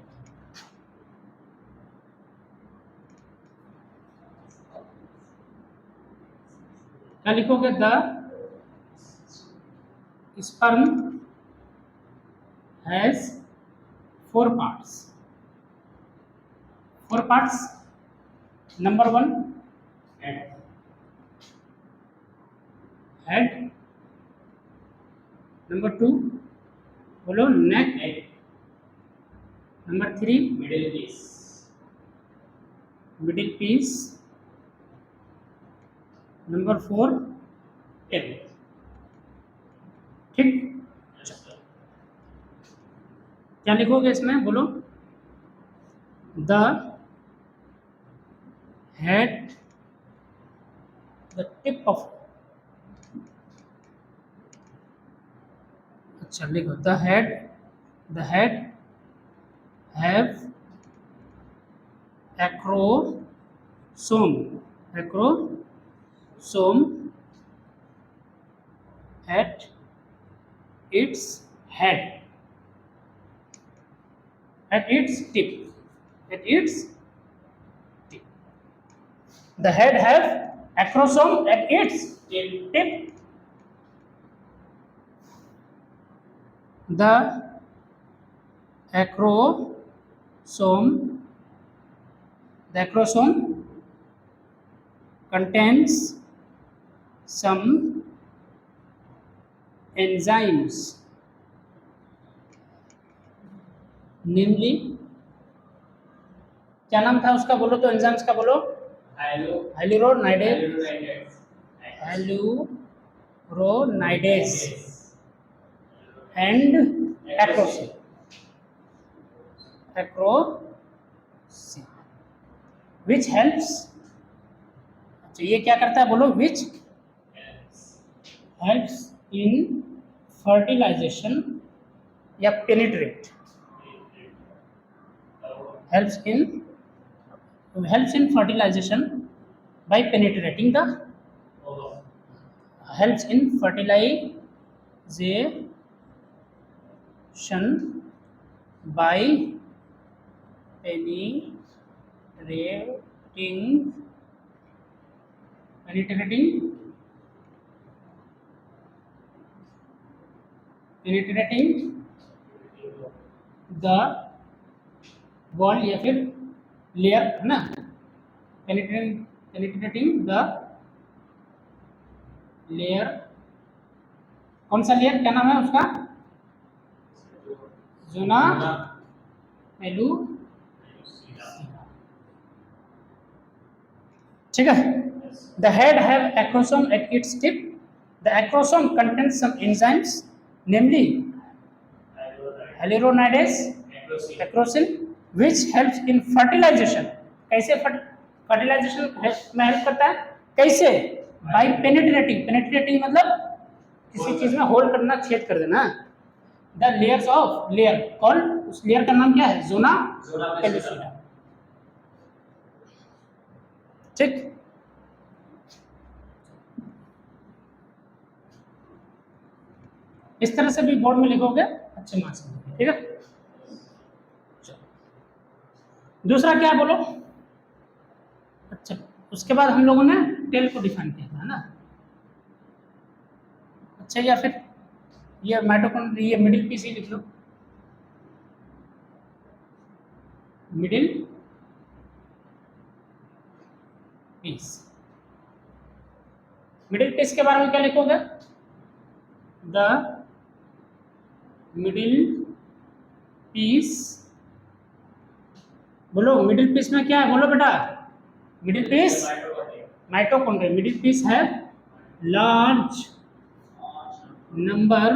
क्या लिखोगे? The sperm has four parts। four parts, number one head, number two बोलो neck, number three middle piece, number four tail। ठीक, क्या लिखोगे इसमें बोलो? The head, the tip of, अच्छा लिखो the head have acrosome at its head, at its tip, the head have acrosome at its tip, the acrosome contains some enzymes, namely क्या नाम था उसका बोलो तो? एंजाइम्स का बोलो? ह्यालुरोनाइडेज एंड एक्रोसिन, which helps, तो ये क्या करता है बोलो? which helps in fertilization या penetrate, helps in fertilization by penetrating the, helps in fertilization by penetrating the wall या फिर लेयर, है ना, penetrating the लेयर। कौन सा लेयर, क्या नाम है उसका? जोना पेलू, ठीक है। The head have acrosome at its tip, the acrosome contains some enzymes namely hyaluronidase, acrosin, which helps in fertilization। कैसे फर्टिलाइजेशन में हेल्प करता है? कैसे? बाय पेनिट्रेटिंग मतलब किसी चीज में होल्ड करना, छेद कर देना। The layers of, layer called, उस लेयर का नाम क्या है? Zona pellucida. ठीक, इस तरह से भी बोर्ड में लिखोगे, अच्छे मार्क्स मिलेंगे। ठीक है, चलो दूसरा क्या है बोलो। अच्छा, उसके बाद हम लोगों ने टेल को डिफाइन किया था, है ना। अच्छा, या फिर ये माइटोकॉन्ड्रिया, ये मिडिल पीस ही लिख लो, मिडिल पीस। मिडिल पीस के बारे में क्या लिखोगे? द मिडिल पीस, बोलो मिडिल पीस में क्या है, बोलो बेटा। Middle piece mitochondria, middle piece है large number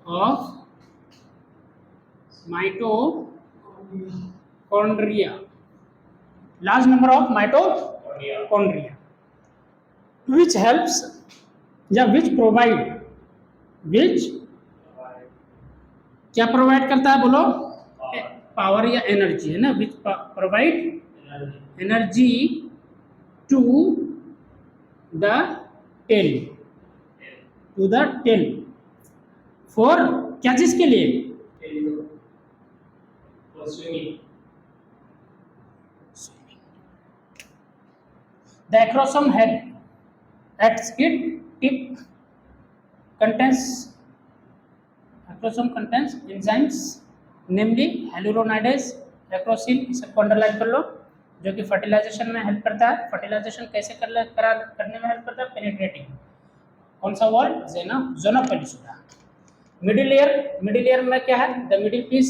of mitochondria, large number of mitochondria which helps या which provide, which क्या प्रोवाइड करता है बोलो? पावर या एनर्जी, है ना। which provide energy to the tail, to the tail, for क्या चीज के लिए? The acrosome head at its tip contains, acrosome contains enzymes namely hyaluronidase, acrosin, इसे अंडरलाइन कर लो, जो कि फर्टिलाइजेशन में हेल्प करता है। फर्टिलाइजेशन कैसे करने में हेल्प करता है? पेनिट्रेटिंग। कौन सा word? Zona peninsula. Middle ear में क्या है? The middle piece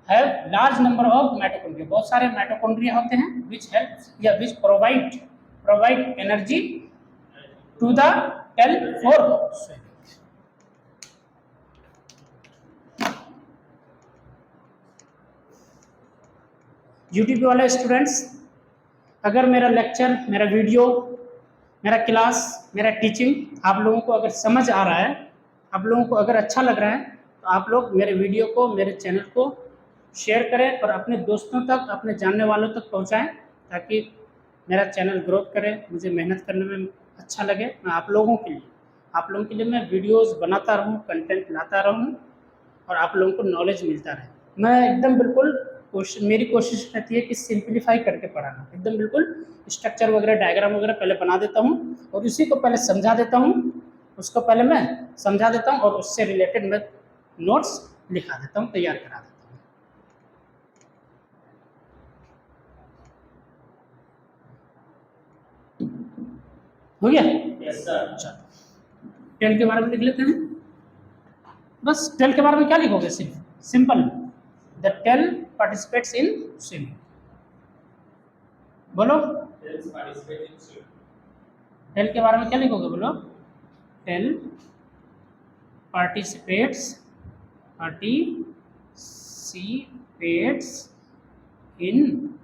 have large number of mitochondria, बहुत सारे माइटोकॉन्ड्रिया होते हैं, विच हेल्प या which provide energy to the tail for swimming. YouTube वाले स्टूडेंट्स, अगर मेरा लेक्चर, मेरा वीडियो, मेरा क्लास, मेरा टीचिंग आप लोगों को अगर समझ आ रहा है, आप लोगों को अगर अच्छा लग रहा है, तो आप लोग मेरे वीडियो को, मेरे चैनल को शेयर करें और अपने दोस्तों तक, अपने जानने वालों तक पहुंचाएं, ताकि मेरा चैनल ग्रोथ करे, मुझे मेहनत करने में अच्छा लगे। मैं आप लोगों के लिए मैं वीडियोस बनाता रहूं, कंटेंट लाता रहूं और आप लोगों को नॉलेज मिलता रहे। मैं एकदम बिल्कुल मेरी कोशिश रहती है कि सिंप्लीफाई करके पढ़ाना, एकदम बिल्कुल स्ट्रक्चर वगैरह, डायग्राम वगैरह पहले बना देता हूँ और उसी को पहले समझा देता हूँ, उसको पहले मैं समझा देता हूँ और उससे रिलेटेड मैं नोट्स लिखा देता हूँ, तैयार करा देता हूँ। हो गया? Yes sir. चलो टेल के बारे में लिख लेते हैं। बस टेल के बारे में क्या लिखोगे? Simple, the tail participates in swimming. बोलो टेल के बारे में क्या लिखोगे? बोलो टेल पार्टिसिपेट्स इन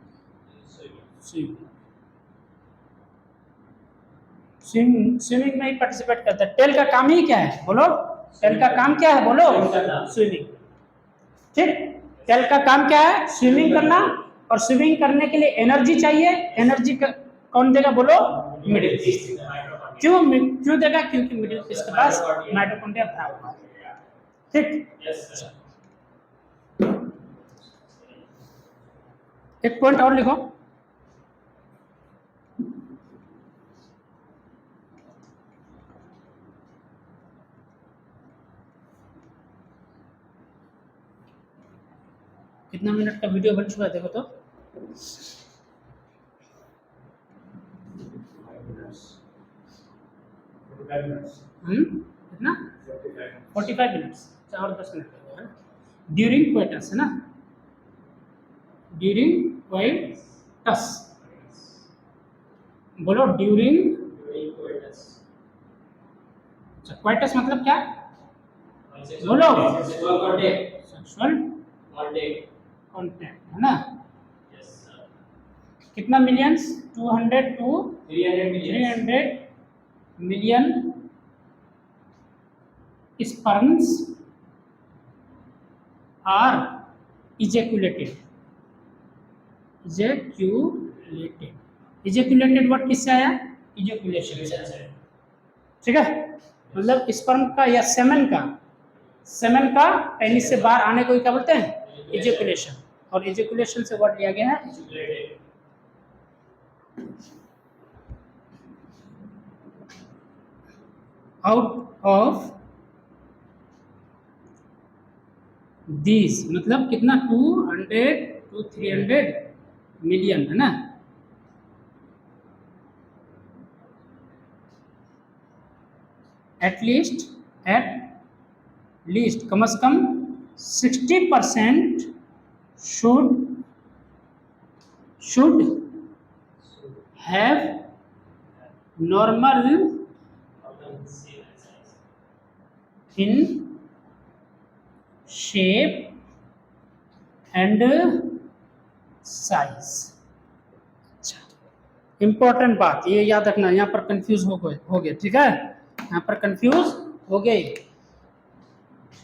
स्विमिंग में ही पार्टिसिपेट करता है। टेल का काम ही क्या है? बोलो टेल का काम क्या है? बोलो स्विमिंग। ठीक, टेल का काम क्या है? स्विमिंग करना, और स्विमिंग करने के लिए एनर्जी चाहिए। एनर्जी कौन देगा? बोलो मिडिल पीस। क्यों देगा? क्योंकि मिडिल पीस के पास माइटोकॉन्ड्रिया भरा हुआ है। ठीक, एक पॉइंट और लिखो, कितना मिनट का वीडियो बन चुका है देखो तो। कितना? 45 मिनट्स, 4 10 मिनट है। ड्यूरिंग क्वेटस, है ना, ड्यूरिंग क्वेटस। बोलो ड्यूरिंग क्वेटस मतलब क्या? बोलो सेक्सुअल कॉन्टैक्ट, है ना। कितना millions? 200 to 300 million sperms are ejaculated. Ejaculated word किससे आया? इजेक्यूलेशन से। ठीक है, मतलब स्पर्म का या सेमेन का पेनिस से बाहर आने को ही क्या बोलते हैं? इजैकुलेशन। और इजैकुलेशन से वर्ड लिया गया है आउट ऑफ दीज, मतलब कितना 200 to 300 मिलियन, है ना? एट लीस्ट कम से कम 60% should have normal in shape and size. अच्छा, इंपॉर्टेंट बात ये याद रखना, यहाँ पर कंफ्यूज हो गए, ठीक है? यहाँ पर कंफ्यूज हो गए।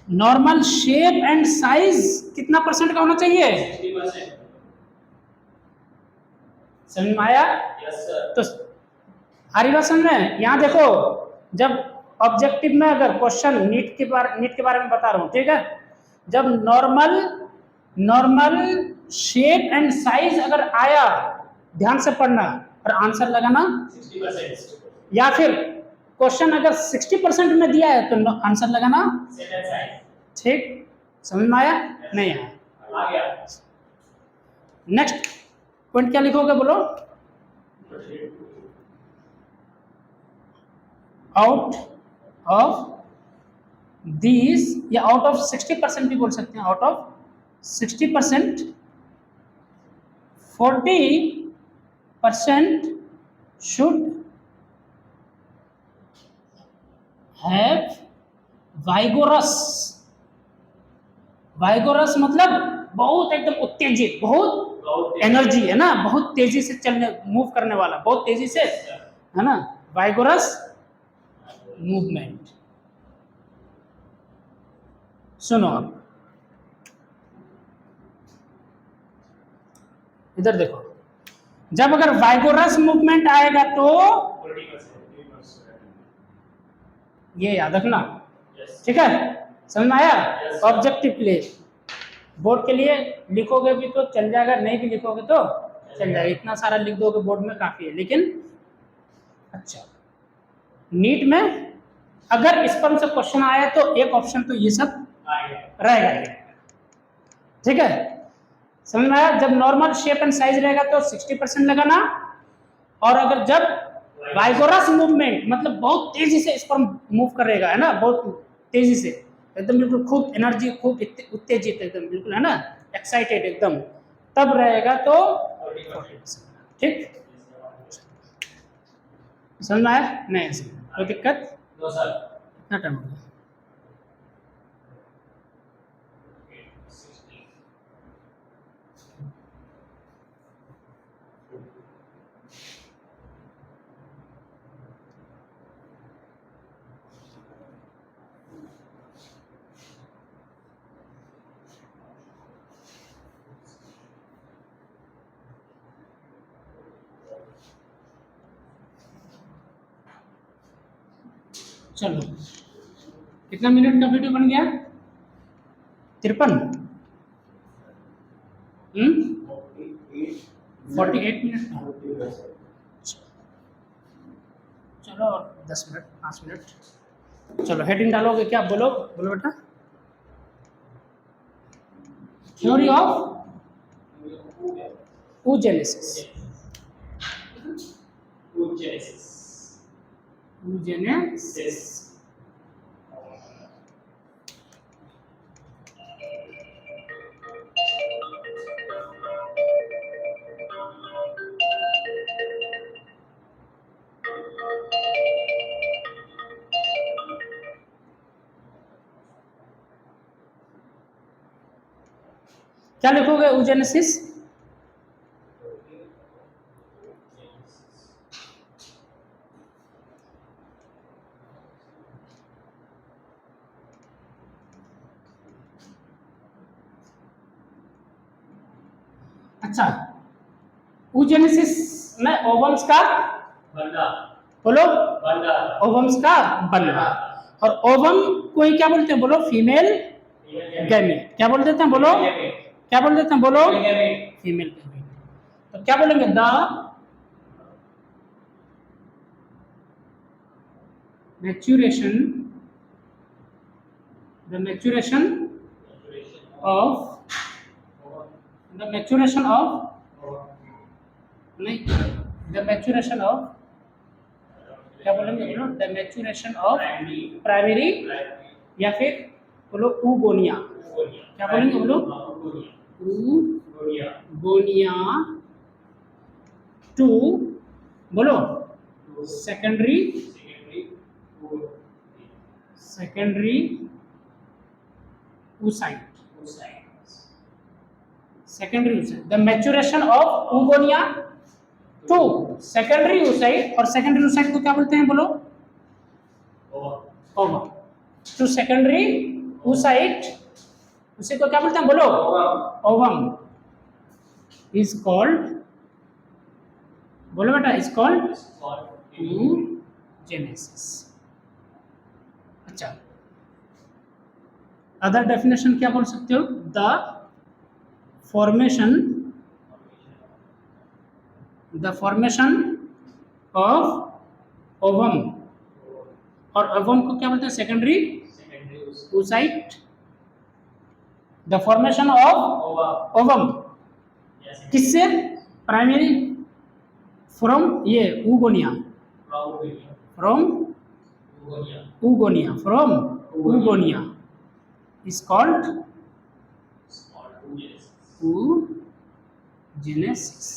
नॉर्मल शेप एंड साइज कितना परसेंट का होना चाहिए? 60%। समझ में आया? Yes sir. तो आ रही बात समझ में? यहाँ देखो, जब ऑब्जेक्टिव में अगर क्वेश्चन नीट के बारे में बता रहा हूँ, ठीक है? जब नॉर्मल शेप एंड साइज अगर आया, ध्यान से पढ़ना और आंसर लगाना 60%। या फिर क्वेश्चन अगर 60% में दिया है तो आंसर लगाना। ठीक, समझ में आया? नहीं आया? आ गया। नेक्स्ट पॉइंट क्या लिखोगे बोलो? आउट ऑफ दीज, या आउट ऑफ 60% भी बोल सकते हैं। आउट ऑफ 60%, 40% शुड हैव वाइगोरस मतलब बहुत एकदम उत्तेजित, बहुत एनर्जी, है ना? बहुत तेजी से मूव करने वाला, बहुत तेजी से, है ना? वाइगोरस मूवमेंट। सुनो अब इधर देखो, जब अगर वाइगोरस मूवमेंट आएगा तो 40%। ये याद रखना, यस। ठीक है? समझ में आया? Yes. ऑब्जेक्टिव प्ले बोर्ड के लिए लिखोगे भी तो चल जाएगा, नहीं भी लिखोगे तो चल जाएगा, इतना सारा लिख दोगे बोर्ड में काफी है। लेकिन अच्छा, नीट में अगर स्पर्म से क्वेश्चन आया तो एक ऑप्शन तो ये सब रहेगा ही, ठीक है? समझ में आया? जब नॉर्मल शेप एंड साइज रहेगा तो 60% लगाना, और अगर जब वाइगोरस मूवमेंट मतलब बहुत तेजी से स्पर्म मूव करेगा, है ना? बहुत तेजी से, एकदम बिल्कुल खूब एनर्जी, खूब उत्तेजित एकदम बिल्कुल, है ना? एक्साइटेड एकदम, तब रहेगा तो 40%। ठीक, समझ में आया? नहीं समझ में? कोई दिक्कत? No sir. कितना टाइम हो गया? चलो, कितना मिनट का वीडियो बन गया? 53। 48 मिनट का। चलो और 10 मिनट, 5 मिनट। चलो हेडिंग डालोगे क्या? बोलो बोलो बेटा। Theory of oogenesis। oogenesis। क्या लिखोगे oogenesis? अच्छा, oogenesis में ओवम्स का बनना। बोलो, बनना। ओवम्स का बनना। और ओवम को ही क्या बोलते हैं बोलो? Female gamete. क्या बोल देते हैं बोलो? क्या बोल देते हैं बोलो? Female gamete. तो क्या बोलेंगे? द maturation of क्या बोलेंगे बोलो? द मैच्योरेशन ऑफ प्राइमरी या फिर बोलो ऊगोनिया। क्या बोलेंगे बोलो? ऊगोनिया टू बोलो secondary oocyte। Secondary oocyte। The maturation of oogonia to secondary oocyte। और सेकेंडरी oocyte को क्या बोलते हैं बोलो? ओवम। टू सेकेंडरी oocyte उसे को क्या बोलते हैं बोलो? ओवम इज कॉल्ड बोलो बेटा, इज कॉल्ड oogenesis। अच्छा, अदर डेफिनेशन क्या बोल सकते हो? The formation of ovum. और ओवम को क्या बोलते हैं? Secondary oocyte। The formation of ovum किससे? प्राइमरी फ्रॉम ये oogonia from oogonia is called oogenesis।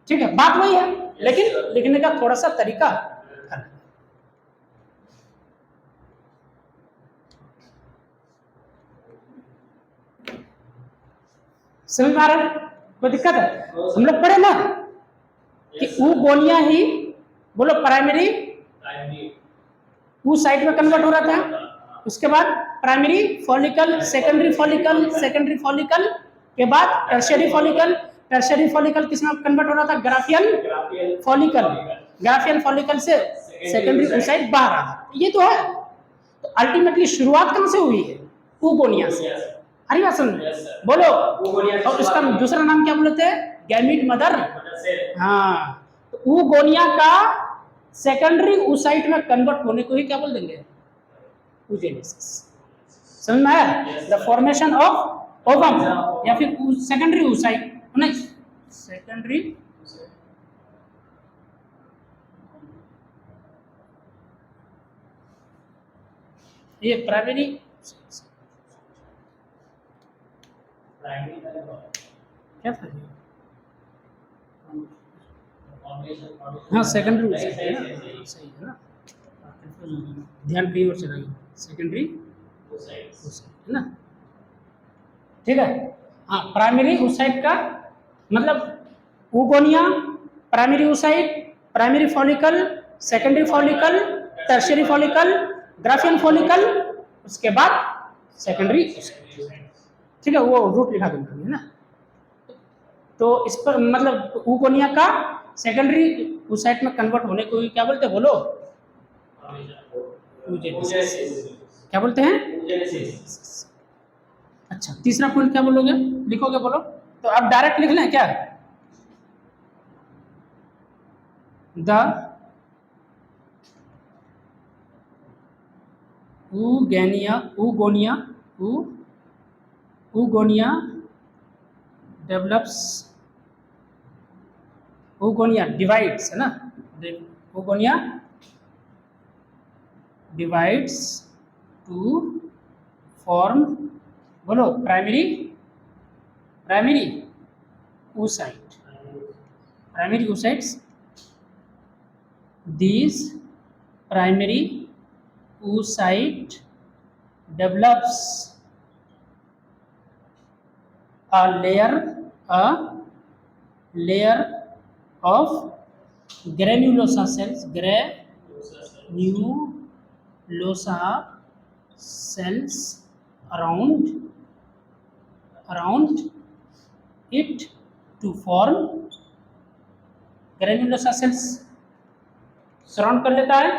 ठीक है, बात वही है, लेकिन लिखने का थोड़ा सा तरीका अलग। समझ में आ रहा है? कोई दिक्कत है? हम लोग पढ़े ना कि ऊगोनिया ही बोलो प्राइमरी oocyte में कन्वर्ट हो रहा था। उसके बाद प्राइमरी फॉलिकल, सेकेंडरी फॉलिकल के बाद टर्शियरी फॉलिकल किस में कन्वर्ट हो रहा था? ग्राफियन फॉलिकल से सेकेंडरी oocyte बाहर आ रहा। ये तो है। तो अल्टीमेटली शुरुआत कहां से हुई है? ऊगोनिया से। हरी बात समझ बोलो। और उसका दूसरा नाम क्या बोलते हैं? Gamete mother. हाँ, तो ऊगोनिया का सेकेंडरी oocyte में कन्वर्ट होने को ही क्या बोल देंगे? oogenesis। समझ में आया? द फॉर्मेशन ऑफ ओवम या फिर सेकेंडरी oocyte नहीं, सेकेंडरी ये प्राइमरी क्या था? हाँ, सेकेंडरी oocyte है ना, सही है ना, ध्यान कहीं और चला गया। सेकेंडरी oocyte है ना, ठीक है। हाँ, प्राइमरी oocyte का मतलब oogonia, primary oocyte, primary follicle, secondary follicle, tertiary follicle, Graafian follicle, उसके बाद सेकेंडरी oocyte। ठीक है, वो रूट लिखा दूंगा है ना। तो इस पर मतलब ऊगोनिया का सेकेंडरी oocyte में कन्वर्ट होने को क्या बोलते हैं बोलो? oogenesis। क्या बोलते हैं? अच्छा, तीसरा पॉइंट क्या बोलोगे? लिखोगे बोलो। तो आप डायरेक्ट लिख लें क्या? द ऊगोनिया डिवाइड्स है ना, ऊगोनिया डिवाइड्स टू फॉर्म बोलो primary oocytes। These primary oocyte develops a layer of granulosa cells around it to form granulosa cells surround कर लेता है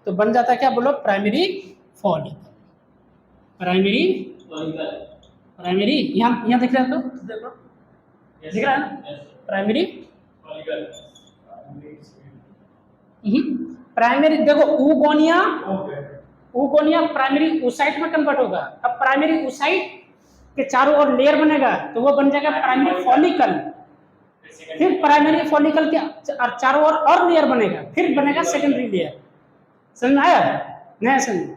तो बन जाता है क्या, बोलो, primary follicle. Primary follicle. Primary यहाँ दिख रहा है, तो देखो दिख रहा है ना, प्राइमरी फॉलिकल। प्राइमरी देखो ऊगोनिया प्राइमरी oocyte में कन्वर्ट होगा। अब प्राइमरी oocyte के चारों ओर लेयर बनेगा तो वो बन जाएगा प्राइमरी फॉलिकल। फिर प्राइमरी फॉलिकल के चारों ओर और लेयर बनेगा, फिर बनेगा सेकेंडरी लेयर। समझ में आया? नहीं समझ?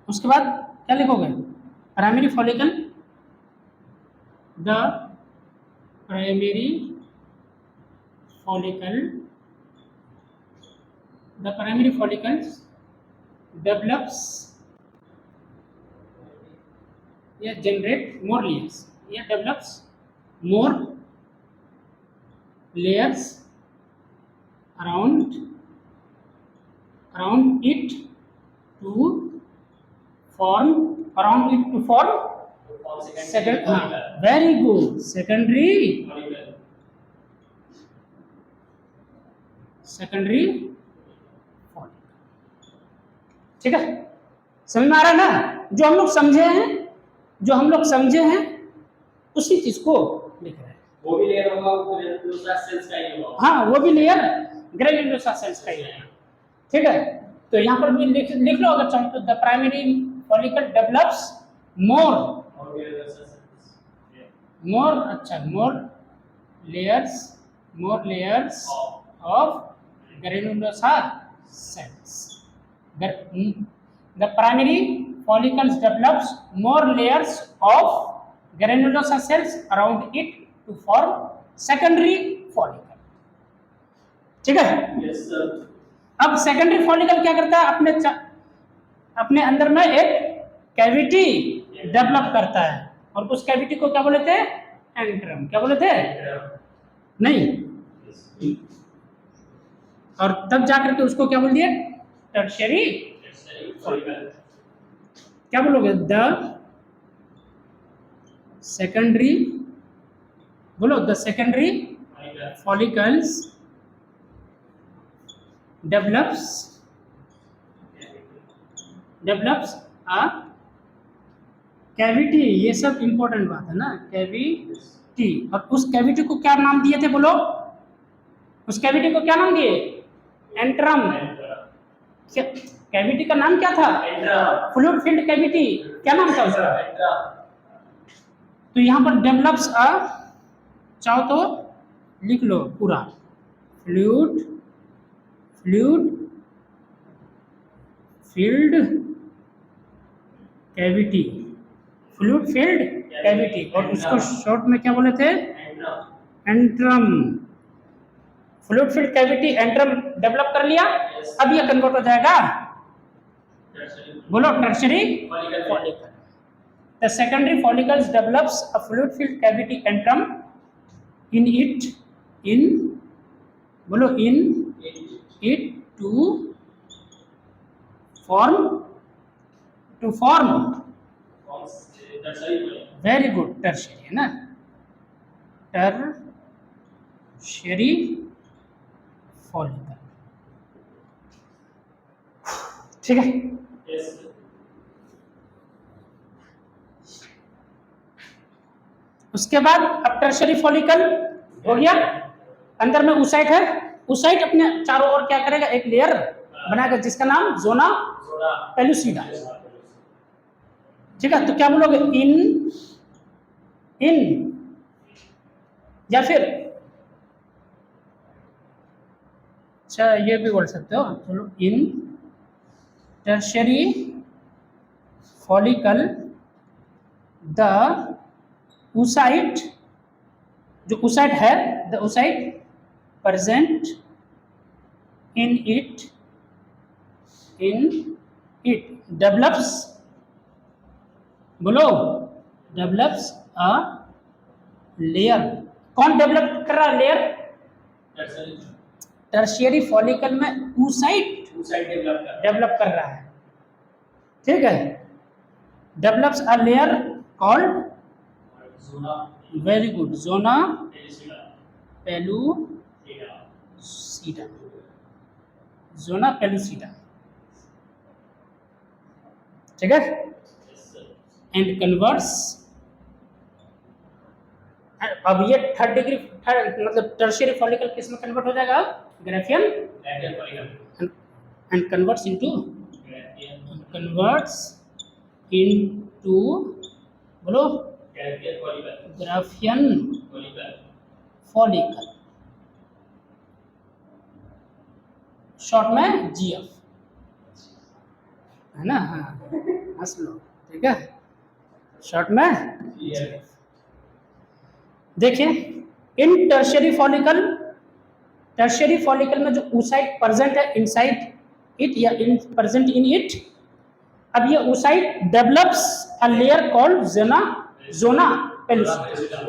उसके बाद क्या लिखोगे? Primary follicle, the primary follicles develops या generate more layers, या develops more layers around it to form second, very good, secondary follicle. ठीक है, समझ में आ रहा है ना? जो हम लोग समझे हैं उसी चीज को लिख रहे हैं। वो भी लेयर होगा, ग्रेनुलोसा सेल्स का ही होगा। हाँ, वो भी लेयर ग्रेनुलोसा सेल्स का ही है। ठीक है, तो यहाँ पर भी लिख लो अगर चाहो तो, the primary follicle develops more layers of granulosa cells. The primary follicles develops more layers of granulosa cells around it to form secondary follicle। ठीक है? Yes sir. अब सेकेंडरी फॉलिकल क्या करता है? अपने अंदर में एक कैविटी डेवलप करता है, और उस कैविटी को क्या बोले थे? एंट्रम। क्या बोले थे? नहीं, और तब जाकर के उसको क्या बोल दिए? Tertiary follicle. क्या बोलोगे? द सेकेंडरी, बोलो, the secondary follicles develops a cavity. ये सब इंपॉर्टेंट बात है ना, कैविटी। और उस कैविटी को क्या नाम दिए थे? बोलो, उस कैविटी को क्या नाम दिए? एंट्रम। कैविटी का नाम क्या था? Fluid filled cavity. क्या नाम था उसका? तो यहाँ पर डेवलप्स अ, चाहो तो लिख लो पूरा, fluid field cavity, fluid field cavity. और उसको शॉर्ट में क्या बोले थे? Antrum. Fluid field cavity antrum develop कर लिया। अब ये कन्वर्ट हो जाएगा, बोलो, tertiary follicle. The secondary follicles develops a fluid field cavity antrum in it to form very good tertiary, है ना? Tertiary follicle. ठीक है? यस। उसके बाद अब टर्शियरी फॉलिकल हो गया, अंदर में oocyte है। oocyte अपने चारों ओर क्या करेगा? एक लेयर बनाएगा जिसका नाम जोना पेलुसिडा। ठीक है, तो क्या बोलोगे? इन या फिर, अच्छा ये भी बोल सकते हो, चलो, इन टर्शियरी फॉलिकल द oocyte, जो oocyte है, the oocyte present in it develops, बोलो, develops a layer। कौन डेवलप कर रहा है लेयर? टर्शियरी फॉलिकल में oocyte डेवलप कर रहा है। ठीक है, develops a layer called zona very good, zona pellucida pellucida, zona pellucida, ठीक है। यस सर एंड कन्वर्ट्स, अब ये थर्ड डिग्री मतलब टर्शियरी फॉलिकल किस में कन्वर्ट हो जाएगा? Graafian, Graafian follicle and converts into, Graafian converts into, बोलो, Graafian follicle Graafian follicle follicle, short में जीएफ, है ना? हाँ, हंस लो, ठीक है, शॉर्ट में जीएफ देखिए। In tertiary follicle, tertiary follicle में जो oocyte प्रेजेंट है इनसाइड इट या इन प्रेजेंट इन इट, अब ये oocyte develops a layer called zona pellucida,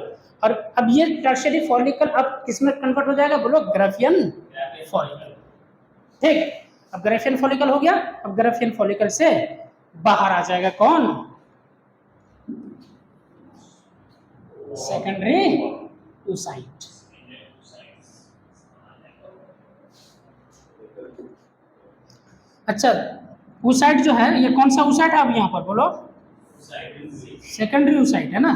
और अब ये टर्शियरी फॉलिकल अब किसमें कन्वर्ट हो जाएगा? बोलो, ग्राफियन फॉलिकल, ठीक। अब ग्राफियन फॉलिकल हो गया, अब ग्राफियन फॉलिकल से बाहर आ जाएगा कौन? Secondary oocyte। अच्छा, oocyte जो है ये कौन सा oocyte है? अब यहाँ पर बोलो, सेकेंडरी oocyte है ना।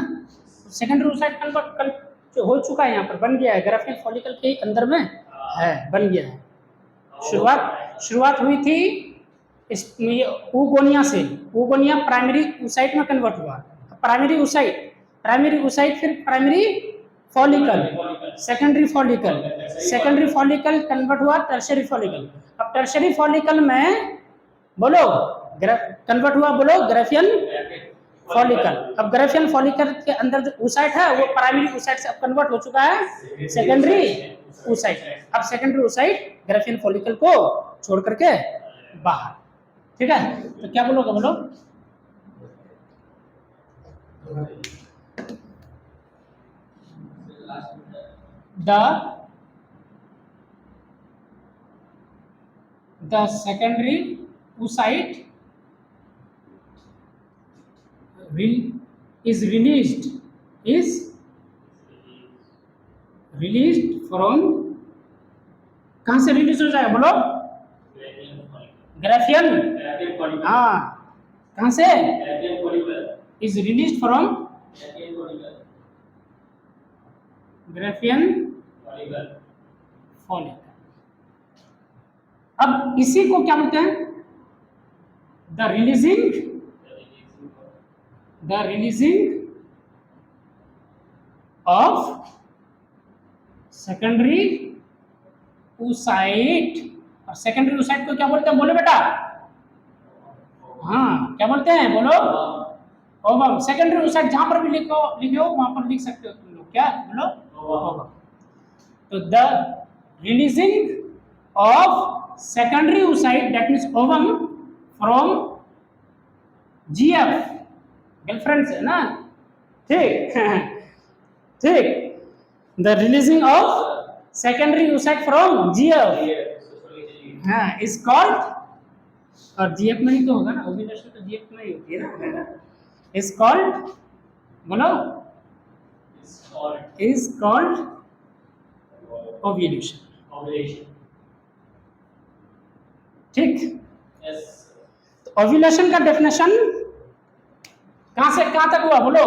सेकेंडरी oocyte कन्वर्ट हो चुका है, यहाँ पर बन गया है, ग्राफियन फॉलिकल के अंदर में है, बन गया है। शुरुआत हुई थी इस ऊगोनिया से, ऊगोनिया प्राइमरी oocyte में कन्वर्ट हुआ, प्राइमरी oocyte फिर primary follicle, secondary follicle convert हुआ टर्शियरी फॉलिकल। अब टर्शियरी फॉलिकल में बोलो कन्वर्ट हुआ, बोलो, ग्राफियन फॉलिकल। अब ग्राफियन फॉलिकल के अंदर जो oocyte है वो प्राइमरी oocyte से अब कन्वर्ट हो चुका है सेकेंडरी oocyte। अब सेकेंडरी oocyte ग्राफियन फॉलिकल को छोड़ करके बाहर, ठीक है। तो क्या बोलोगे? बोलो, the secondary oocyte is released from, कहां से रिलीज हो जाएगा? बोलो, ग्राफियन, हाँ, कहां से? is released from Graafian follicle. अब इसी को क्या बोलते हैं? The releasing of secondary oocyte। और सेकेंडरी oocyte को क्या बोलते हैं? बोलो बेटा, हाँ, क्या बोलते हैं? बोलो, ओवम। सेकेंडरी oocyte जहां पर भी लिखे हो वहां पर लिख सकते हो तुम लोग, क्या? बोलो, ओवम। तो the releasing of secondary oocyte, that means ovum, from GF, girlfriends है ना, ठीक ठीक। The releasing of secondary oocyte from GF, हाँ, इज कॉल्ड, और GF में ही तो होगा ना, ओव्यूलेशन तो GF में ही होती है ना, इज कॉल्ड, बोलो, इज कॉल्ड ओव्यूलेशन, ठीक। तो ओव्यूलेशन का डेफिनेशन कहां से कहां तक हुआ? बोलो,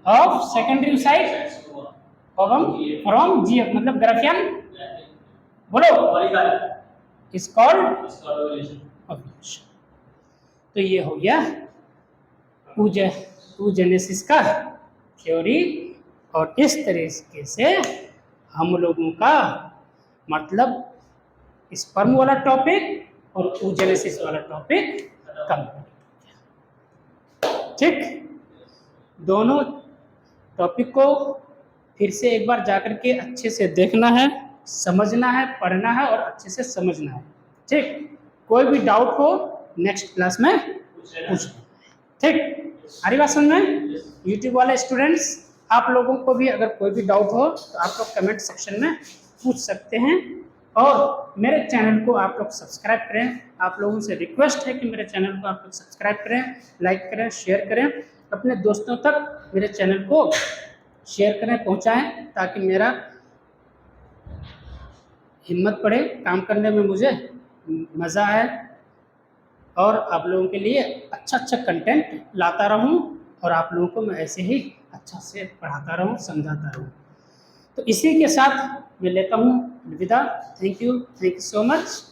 of secondary oocyte ovum from GF, मतलब ग्राफियन, बोलो, इज कॉल्ड ओव्यूलेशन। तो ये हो गया oogenesis का थ्योरी, और इस तरीके से हम लोगों का मतलब स्पर्म वाला टॉपिक और oogenesis वाला टॉपिक कंप्लीट, ठीक। दोनों टॉपिक को फिर से एक बार जाकर के अच्छे से देखना है, समझना है, पढ़ना है और अच्छे से समझना है, ठीक। कोई भी डाउट हो नेक्स्ट क्लास में पूछना, ठीक। आ रही बात समझ में? यूट्यूब वाले स्टूडेंट्स, आप लोगों को भी अगर कोई भी डाउट हो तो आप लोग कमेंट सेक्शन में पूछ सकते हैं, और मेरे चैनल को आप लोग सब्सक्राइब करें। आप लोगों से रिक्वेस्ट है कि मेरे चैनल को आप लोग सब्सक्राइब करें, लाइक करें, शेयर करें, अपने दोस्तों तक मेरे चैनल को शेयर करें, पहुंचाएं, ताकि मेरा हिम्मत बढ़े, काम करने में मुझे मज़ा आए और आप लोगों के लिए अच्छा अच्छा कंटेंट लाता रहूं और आप लोगों को मैं ऐसे ही अच्छा से पढ़ाता रहूं, समझाता रहूं। तो इसी के साथ मैं लेता हूं अलविदा। Thank you so much.